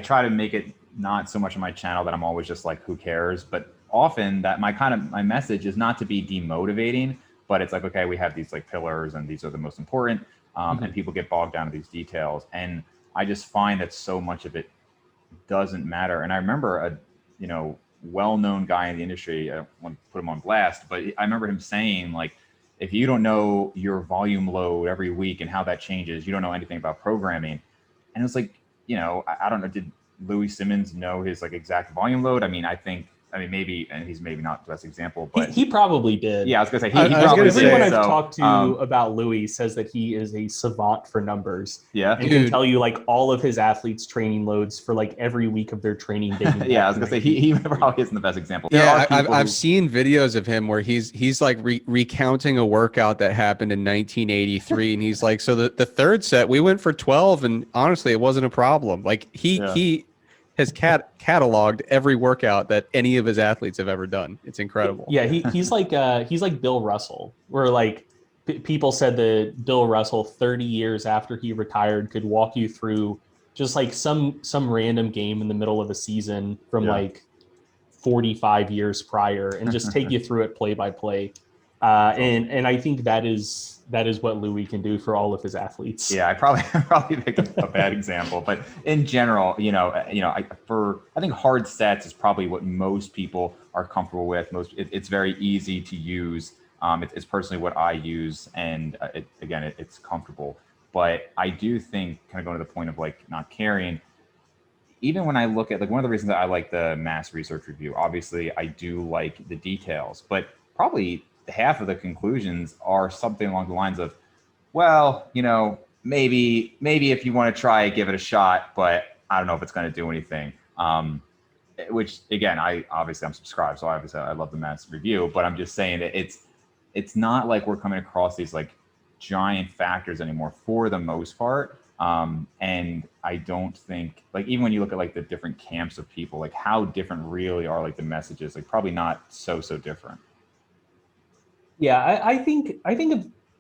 try to make it not so much on my channel that I'm always just like, who cares? But often that my message is not to be demotivating, but it's like, okay, we have these like pillars and these are the most important, and people get bogged down in these details. And I just find that so much of it doesn't matter. And I remember a well-known guy in the industry, I don't want to put him on blast, but I remember him saying like, if you don't know your volume load every week and how that changes, you don't know anything about programming. And it's like, I don't know, did Louis Simmons know his like exact volume load? I mean, maybe, and he's maybe not the best example, but he probably did. Yeah, I was gonna say he probably did. Everyone I've talked to about Louis says that he is a savant for numbers. Yeah, and can tell you like all of his athletes' training loads for like every week of their training. Yeah, I was gonna say he probably isn't the best example. Yeah, I've seen videos of him where he's like recounting a workout that happened in 1983, and he's like, so the third set we went for 12, and honestly, it wasn't a problem. Like he has cataloged every workout that any of his athletes have ever done. It's incredible. Yeah, he's like Bill Russell, where like people said that Bill Russell, 30 years after he retired, could walk you through just like some random game in the middle of a season from like 45 years prior and just take you through it play by play. And I think that is what Louis can do for all of his athletes. Yeah, I probably picked a bad example, but in general, I think hard stats is probably what most people are comfortable with. It's very easy to use. It's personally what I use, and it's comfortable. But I do think, kind of going to the point of like not caring, even when I look at like one of the reasons that I like the mass research review, obviously I do like the details, but probably half of the conclusions are something along the lines of, well, maybe if you want to try it, give it a shot, but I don't know if it's going to do anything. Which again, I'm subscribed, so obviously I love the mass review, but I'm just saying that it's not like we're coming across these like giant factors anymore for the most part. And I don't think, like, even when you look at like the different camps of people, like how different really are like the messages, like probably not so different. Yeah, I think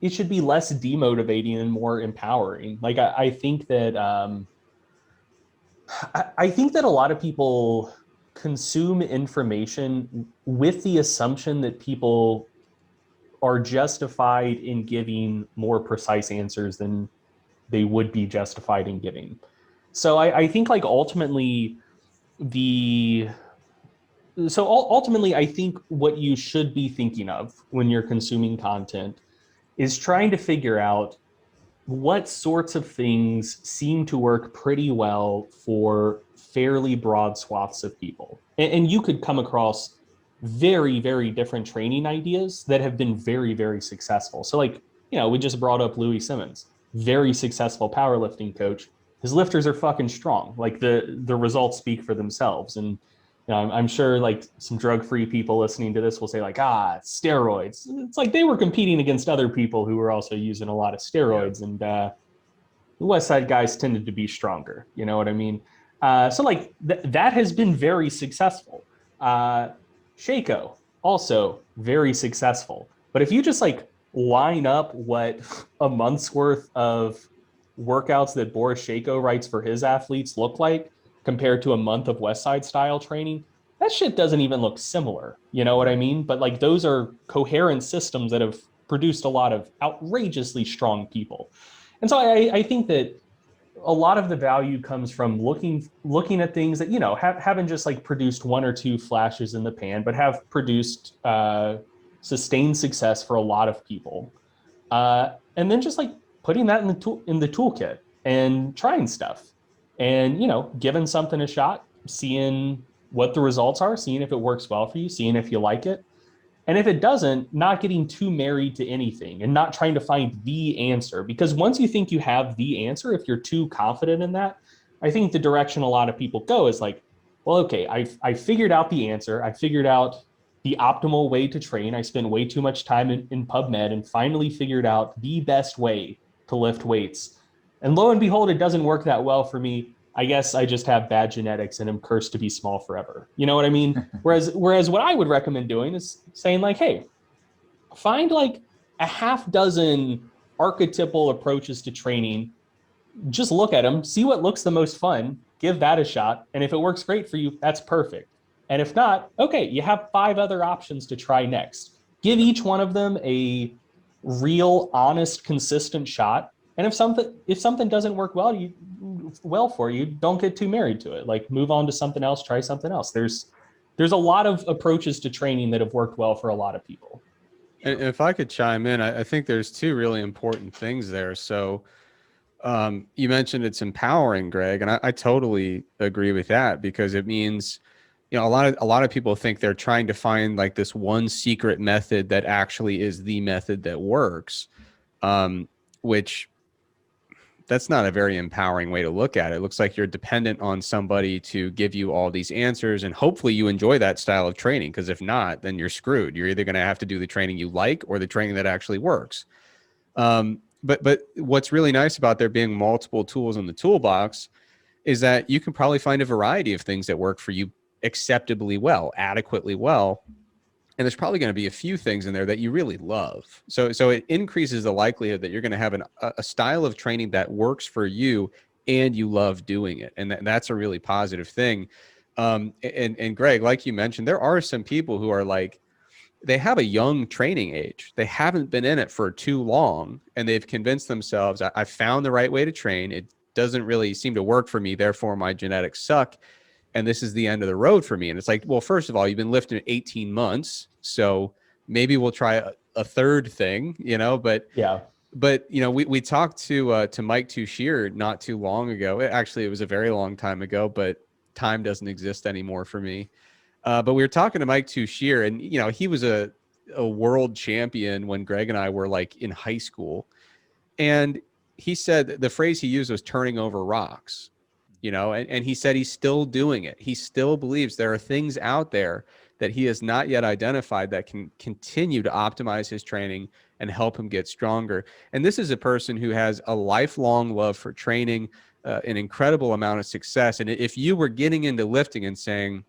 it should be less demotivating and more empowering. Like I think that I think that a lot of people consume information with the assumption that people are justified in giving more precise answers than they would be justified in giving. So I think like ultimately I think what you should be thinking of when you're consuming content is trying to figure out what sorts of things seem to work pretty well for fairly broad swaths of people. And you could come across very, very different training ideas that have been very, very successful. So like, we just brought up Louis Simmons, very successful powerlifting coach. His lifters are fucking strong. Like the results speak for themselves. And I'm sure like some drug-free people listening to this will say like, steroids. It's like they were competing against other people who were also using a lot of steroids. And the West Side guys tended to be stronger. You know what I mean? So like that has been very successful. Shaco, also very successful. But if you just like line up what a month's worth of workouts that Boris Shaco writes for his athletes look like compared to a month of West Side style training, that shit doesn't even look similar. You know what I mean? But like those are coherent systems that have produced a lot of outrageously strong people. And so I think that a lot of the value comes from looking at things that, haven't just like produced one or two flashes in the pan, but have produced sustained success for a lot of people. And then just like putting that in the toolkit and trying stuff and, giving something a shot, seeing what the results are, seeing if it works well for you, seeing if you like it. And if it doesn't, not getting too married to anything and not trying to find the answer. Because once you think you have the answer, if you're too confident in that, I think the direction a lot of people go is like, well, okay, I figured out the answer. I figured out the optimal way to train. I spent way too much time in PubMed and finally figured out the best way to lift weights. And lo and behold, it doesn't work that well for me. I guess I just have bad genetics and am cursed to be small forever. You know what I mean? Whereas what I would recommend doing is saying like, hey, find like a half dozen archetypal approaches to training. Just look at them, see what looks the most fun, give that a shot. And if it works great for you, that's perfect. And if not, okay, you have 5 other options to try next. Give each one of them a real, honest, consistent shot. And if something doesn't work well for you, don't get too married to it. Like move on to something else, try something else. There's a lot of approaches to training that have worked well for a lot of people. And if I could chime in, I think there's 2 really important things there. So you mentioned it's empowering, Greg, and I totally agree with that, because it means, a lot of people think they're trying to find like this one secret method that actually is the method that works, which that's not a very empowering way to look at it. It looks like you're dependent on somebody to give you all these answers, and hopefully you enjoy that style of training, because if not, then you're screwed. You're either going to have to do the training you like or the training that actually works. But what's really nice about there being multiple tools in the toolbox is that you can probably find a variety of things that work for you acceptably well, adequately well. And there's probably going to be a few things in there that you really love. So it increases the likelihood that you're going to have a style of training that works for you and you love doing it. And that's a really positive thing. And Greg, like you mentioned, there are some people who are like, they have a young training age. They haven't been in it for too long, and they've convinced themselves, I found the right way to train. It doesn't really seem to work for me. Therefore, my genetics suck. And this is the end of the road for me. And it's like, well, first of all, you've been lifting 18 months. So maybe we'll try a third thing, but Yeah. But we talked to Mike Tushier not too long ago. Actually, it was a very long time ago, but time doesn't exist anymore for me. But we were talking to Mike Tushier, and he was a world champion when Greg and I were like in high school, and he said the phrase he used was turning over rocks. And he said he's still doing it. He still believes there are things out there that he has not yet identified that can continue to optimize his training and help him get stronger. And this is a person who has a lifelong love for training, an incredible amount of success. And if you were getting into lifting and saying,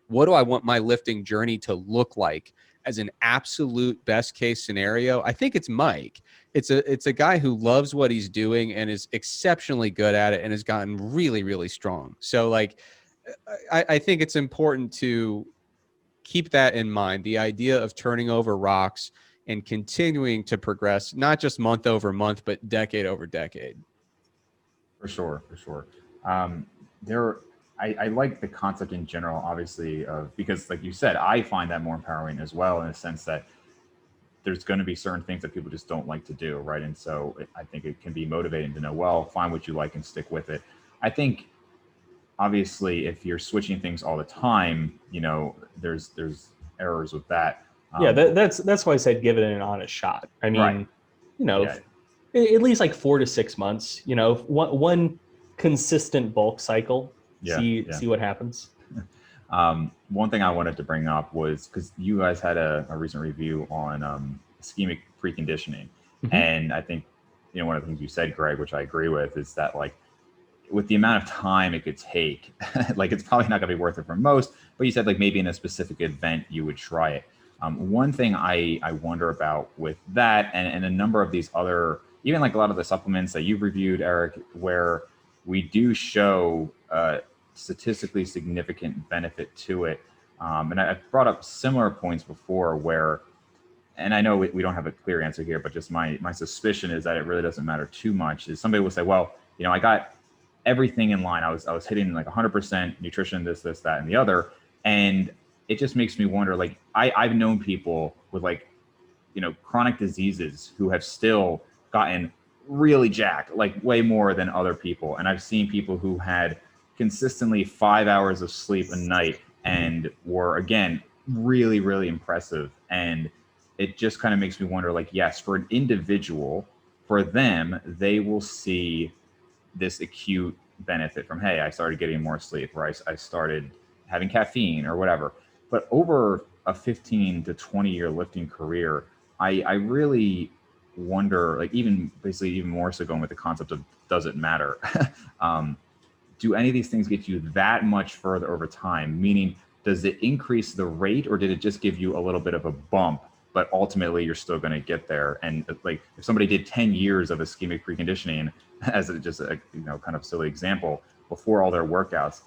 what do I want my lifting journey to look like as an absolute best case scenario? I think it's Mike. It's a guy who loves what he's doing and is exceptionally good at it and has gotten really, really strong. So like, I think it's important to keep that in mind. The idea of turning over rocks and continuing to progress, not just month over month, but decade over decade. For sure. I like the concept in general, obviously, because like you said, I find that more empowering as well, in the sense that there's going to be certain things that people just don't like to do, right? And so I think it can be motivating to know, well, find what you like and stick with it. I think, obviously, if you're switching things all the time, there's errors with that. Yeah, that's why I said give it an honest shot. I mean, Right. At least like 4 to 6 months, one consistent bulk cycle, see what happens. One thing I wanted to bring up was, because you guys had a recent review on ischemic preconditioning. Mm-hmm. And I think, one of the things you said, Greg, which I agree with, is that like, with the amount of time it could take, like it's probably not gonna be worth it for most, but you said like maybe in a specific event you would try it. One thing I wonder about with that, and a number of these other, even like a lot of the supplements that you've reviewed, Eric, where we do show statistically significant benefit to it. And I've brought up similar points before where, and I know we don't have a clear answer here, but just my suspicion is that it really doesn't matter too much, is somebody will say, well, I got everything in line. I was hitting like 100% nutrition, this, that, and the other. And it just makes me wonder, like, I've known people with like, chronic diseases who have still gotten really jacked, like way more than other people. And I've seen people who had consistently 5 hours of sleep a night and were, again, really, really impressive. And it just kind of makes me wonder, like, yes, for an individual, for them, they will see this acute benefit from, hey, I started getting more sleep, or I started having caffeine or whatever. But over a 15 to 20 year lifting career, I really wonder, like, even more so going with the concept of does it matter? Do any of these things get you that much further over time? Meaning, does it increase the rate, or did it just give you a little bit of a bump, but ultimately you're still going to get there? And like, if somebody did 10 years of ischemic preconditioning, as just a kind of silly example, before all their workouts,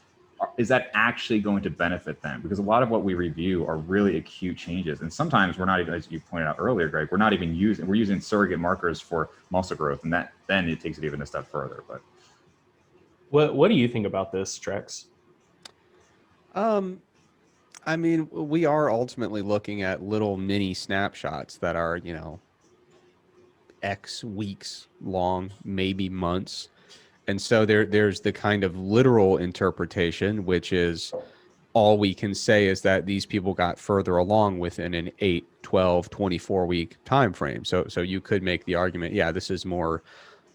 is that actually going to benefit them? Because a lot of what we review are really acute changes, and sometimes we're not even, as you pointed out earlier, Greg, we're using surrogate markers for muscle growth, and that then it takes it even a step further. But what do you think about this, Trex? I mean, we are ultimately looking at little mini snapshots that are, X weeks long, maybe months. And so there's the kind of literal interpretation, which is all we can say is that these people got further along within an 8, 12, 24 week time frame. So you could make the argument, yeah, this is more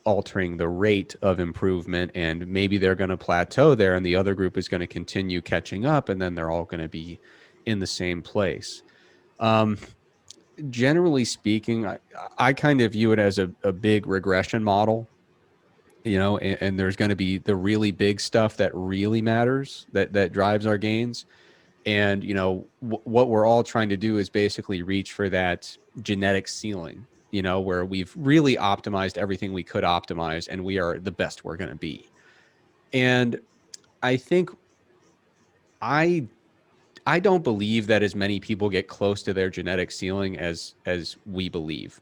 altering the rate of improvement, and maybe they're going to plateau there and the other group is going to continue catching up, and then they're all going to be in the same place. Generally speaking, I kind of view it as a big regression model, and there's going to be the really big stuff that really matters, that drives our gains. And, what we're all trying to do is basically reach for that genetic ceiling, where we've really optimized everything we could optimize and we are the best we're going to be. And I think I I don't believe that as many people get close to their genetic ceiling as we believe.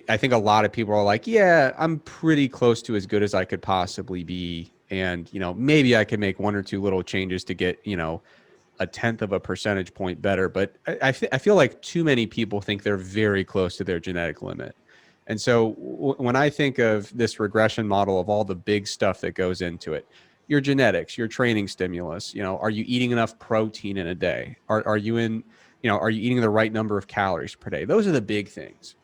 I think a lot of people are like, yeah, I'm pretty close to as good as I could possibly be, and maybe I could make one or two little changes to get a tenth of a percentage point better. But I feel like too many people think they're very close to their genetic limit. And so when I think of this regression model of all the big stuff that goes into it, your genetics, your training stimulus, are you eating enough protein in a day? Are you are you eating the right number of calories per day? Those are the big things.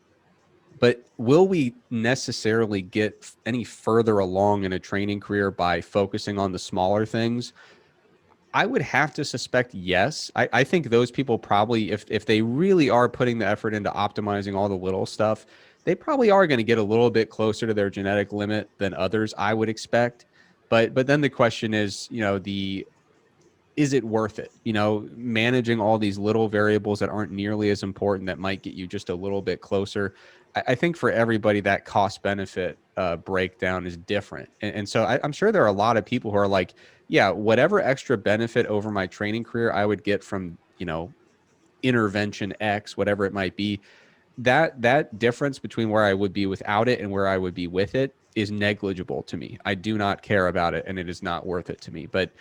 But will we necessarily get any further along in a training career by focusing on the smaller things? I would have to suspect yes. I think those people probably, if they really are putting the effort into optimizing all the little stuff, they probably are going to get a little bit closer to their genetic limit than others, I would expect. But then the question is, is it worth it? Managing all these little variables that aren't nearly as important that might get you just a little bit closer. I think for everybody that cost benefit breakdown is different. And so I'm sure there are a lot of people who are like, yeah, whatever extra benefit over my training career I would get from, intervention X, whatever it might be, that difference between where I would be without it and where I would be with it is negligible to me. I do not care about it, and it is not worth it to me. But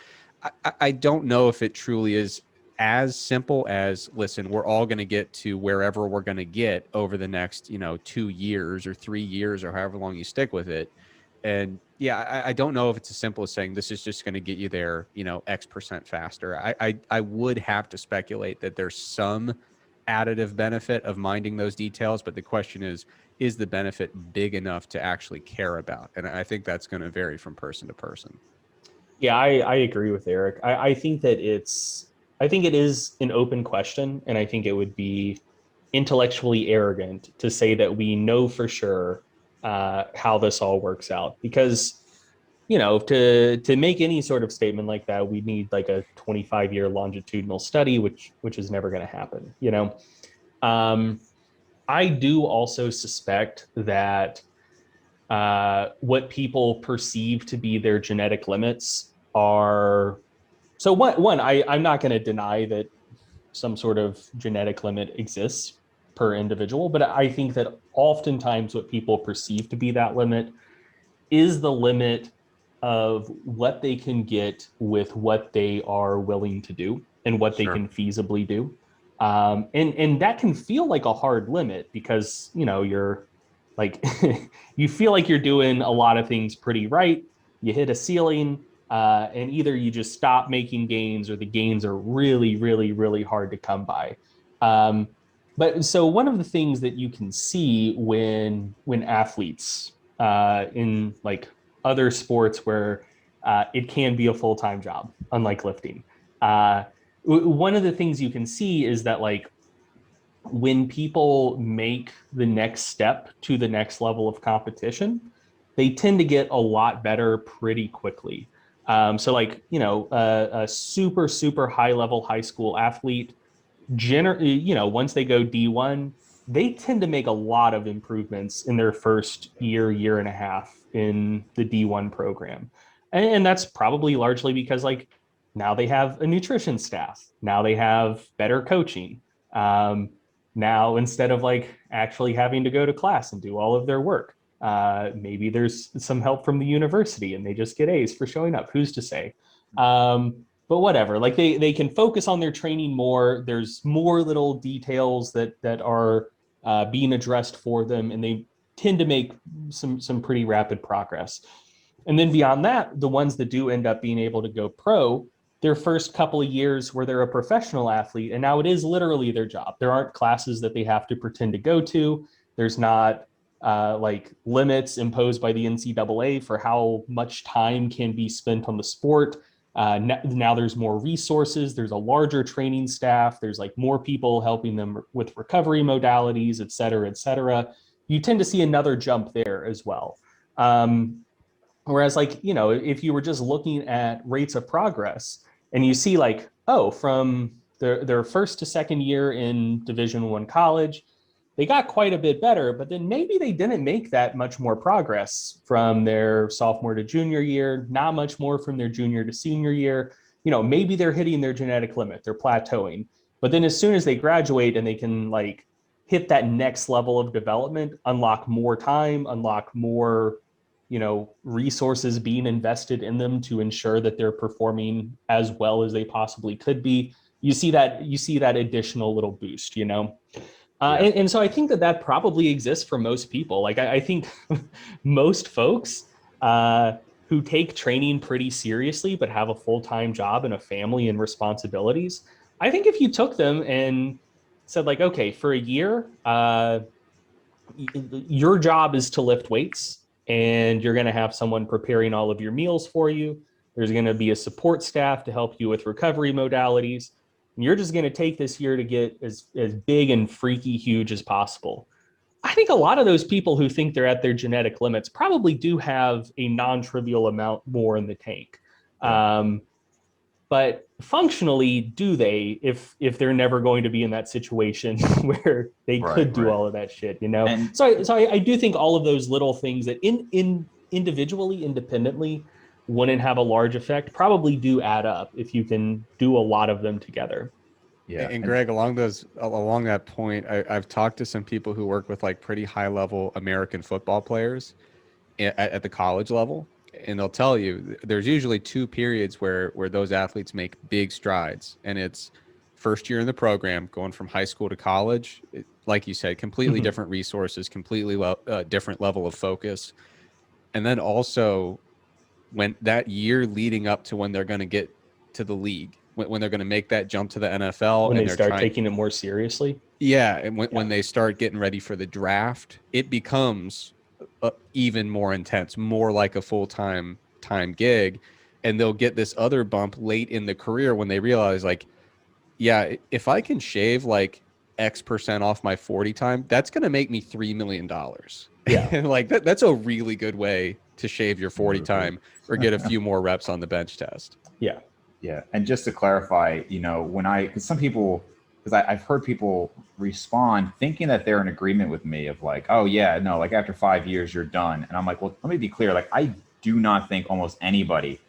I don't know if it truly is as simple as, listen, we're all going to get to wherever we're going to get over the next, 2 years or 3 years or however long you stick with it. And yeah, I don't know if it's as simple as saying this is just going to get you there, X% faster. I would have to speculate that there's some additive benefit of minding those details, but the question is the benefit big enough to actually care about? And I think that's going to vary from person to person. Yeah, I agree with Eric. I think that I think it is an open question, and I think it would be intellectually arrogant to say that we know for sure how this all works out, because to make any sort of statement like that, we need like a 25-year longitudinal study, which is never going to happen. I do also suspect that what people perceive to be their genetic limits are, so I'm not going to deny that some sort of genetic limit exists per individual, but I think that oftentimes what people perceive to be that limit is the limit of what they can get with what they are willing to do and what they can feasibly do. And that can feel like a hard limit because, you're like, you feel like you're doing a lot of things pretty right. You hit a ceiling, and either you just stop making gains or the gains are really, really, really hard to come by. But so one of the things that you can see when athletes in like other sports where it can be a full-time job, unlike lifting, one of the things you can see is that like when people make the next step to the next level of competition, they tend to get a lot better pretty quickly. So like, a super, super high level high school athlete, once they go D1, they tend to make a lot of improvements in their first year and a half in the D1 program. And that's probably largely because like now they have a nutrition staff. Now they have better coaching. Now, instead of like actually having to go to class and do all of their work, maybe there's some help from the university and they just get A's for showing up. Who's to say? But whatever, like they can focus on their training more. There's more little details that are being addressed for them, and they tend to make some pretty rapid progress. And then beyond that, the ones that do end up being able to go pro, their first couple of years where they're a professional athlete, and now it is literally their job. There aren't classes that they have to pretend to go to. There's not like limits imposed by the NCAA for how much time can be spent on the sport. Now there's more resources. There's a larger training staff. There's like more people helping them with recovery modalities, et cetera, et cetera. You tend to see another jump there as well. Whereas like, if you were just looking at rates of progress and you see like oh, from their first to second year in Division I college, they got quite a bit better, but then maybe they didn't make that much more progress from their sophomore to junior year, not much more from their junior to senior year. Maybe they're hitting their genetic limit, they're plateauing. But then as soon as they graduate and they can like hit that next level of development, unlock more time, unlock more, resources being invested in them to ensure that they're performing as well as they possibly could be. You see that additional little boost, and so I think that probably exists for most people. Like I think most folks who take training pretty seriously, but have a full-time job and a family and responsibilities, I think if you took them and said like, okay, for a year, your job is to lift weights and you're going to have someone preparing all of your meals for you. There's going to be a support staff to help you with recovery modalities. And you're just going to take this year to get as big and freaky huge as possible. I think a lot of those people who think they're at their genetic limits probably do have a non-trivial amount more in the tank. But functionally, do they, if they're never going to be in that situation where they could do all of that shit, And so I do think all of those little things that in individually, independently, wouldn't have a large effect probably do add up if you can do a lot of them together. Yeah. And Greg, along that point, I've talked to some people who work with like pretty high level American football players at the college level. And they'll tell you there's usually 2 periods where those athletes make big strides. And it's first year in the program, going from high school to college, like you said, completely different resources, completely different level of focus. And then also when that year leading up to when they're going to get to the league, when they're going to make that jump to the NFL. When they start taking it more seriously. Yeah. And when they start getting ready for the draft, it becomes even more intense, more like a full-time gig. And they'll get this other bump late in the career when they realize like, yeah, if I can shave like X% off my 40 time, that's going to make me $3 million. Yeah. And like that's a really good way to shave your 40 time or get a few more reps on the bench test. Yeah. Yeah. And just to clarify, because some people, I've heard people respond thinking that they're in agreement with me of like, oh yeah, no, like after 5 years, you're done. And I'm like, well, let me be clear. Like, I do not think almost anybody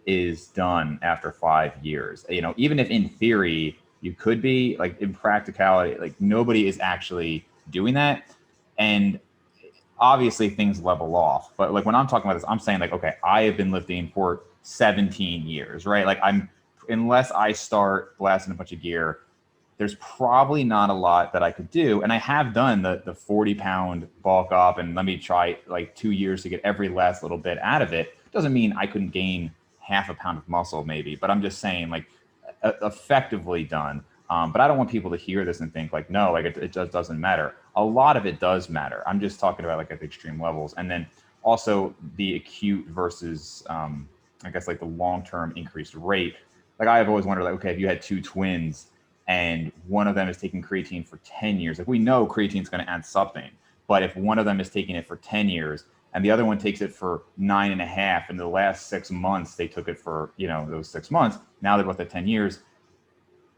is done after 5 years. Even if in theory you could be, like in practicality, like nobody is actually doing that. And obviously things level off. But like when I'm talking about this, I'm saying like, okay, I have been lifting for 17 years, right? Like unless I start blasting a bunch of gear, there's probably not a lot that I could do. And I have done the 40-pound bulk up and let me try like 2 years to get every last little bit out of it. Doesn't mean I couldn't gain half a pound of muscle maybe, but I'm just saying like effectively done. But I don't want people to hear this and think like, no, like it just doesn't matter. A lot of it does matter. I'm just talking about like at the extreme levels. And then also the acute versus, I guess like the long-term increased rate. Like I have always wondered like, okay, if you had 2 twins, and one of them is taking creatine for 10 years. Like we know creatine is going to add something, but if one of them is taking it for 10 years and the other one takes it for 9.5, and the last 6 months they took it for, those 6 months, now they're both at 10 years,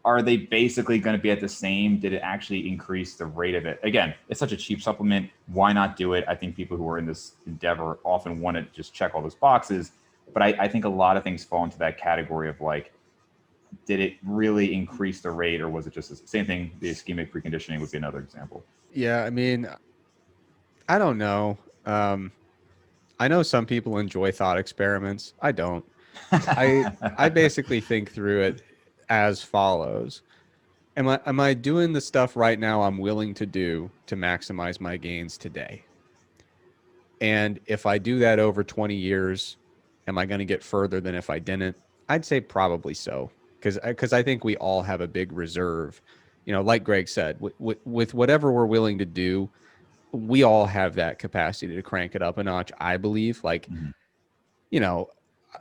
are they basically going to be at the same? Did it actually increase the rate of it? Again, it's such a cheap supplement. Why not do it? I think people who are in this endeavor often want to just check all those boxes, but I think a lot of things fall into that category of like, did it really increase the rate or was it just the same thing? The ischemic preconditioning would be another example. Yeah. I mean, I don't know. I know some people enjoy thought experiments. I don't. I basically think through it as follows. Am I doing the stuff right now I'm willing to do to maximize my gains today? And if I do that over 20 years, am I going to get further than if I didn't? I'd say probably so. Because I think we all have a big reserve, like Greg said, with whatever we're willing to do, we all have that capacity to crank it up a notch. I believe, like,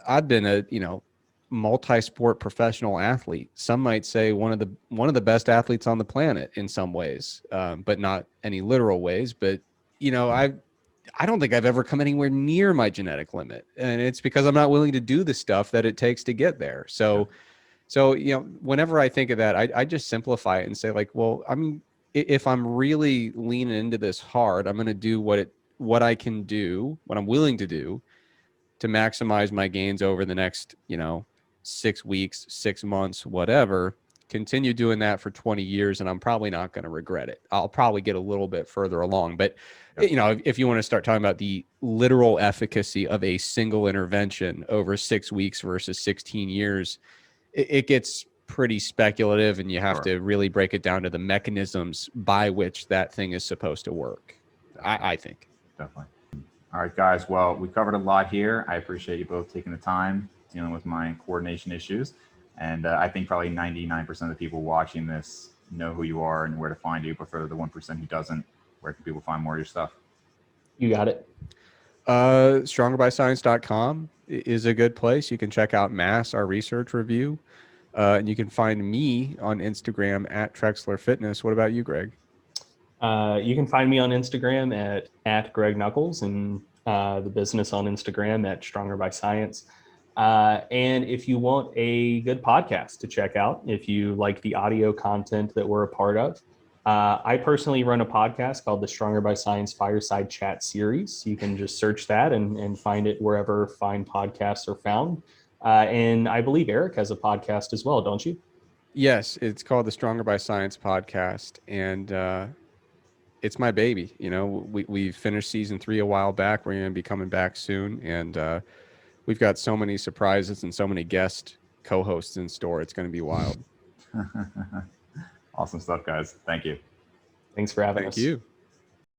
I've been a multi-sport professional athlete. Some might say one of the best athletes on the planet in some ways, but not any literal ways. But I don't think I've ever come anywhere near my genetic limit, and it's because I'm not willing to do the stuff that it takes to get there. So. So, whenever I think of that, I just simplify it and say like, well, I mean, if I'm really leaning into this hard, I'm going to do what I can do, what I'm willing to do to maximize my gains over the next, 6 weeks, 6 months, whatever. Continue doing that for 20 years, and I'm probably not going to regret it. I'll probably get a little bit further along. But, if you want to start talking about the literal efficacy of a single intervention over 6 weeks versus 16 years, it gets pretty speculative, and you have to really break it down to the mechanisms by which that thing is supposed to work. I think. Definitely. All right, guys. Well, we covered a lot here. I appreciate you both taking the time dealing with my coordination issues. And I think probably 99% of the people watching this know who you are and where to find you. But for the 1% who doesn't, where can people find more of your stuff? You got it. StrongerByScience.com is a good place. You can check out Mass, our research review. And you can find me on Instagram at Trexler Fitness. What about you, Greg? You can find me on Instagram at Greg Nuckols, and the business on Instagram at Stronger by Science. And if you want a good podcast to check out, if you like the audio content that we're a part of, I personally run a podcast called the Stronger by Science Fireside Chat Series. You can just search that and find it wherever fine podcasts are found. And I believe Eric has a podcast as well, don't you? Yes, it's called the Stronger by Science podcast. And it's my baby. We finished season 3 a while back. We're going to be coming back soon. And we've got so many surprises and so many guest co-hosts in store. It's going to be wild. Awesome stuff, guys. Thank you. Thanks for having us. Thank you.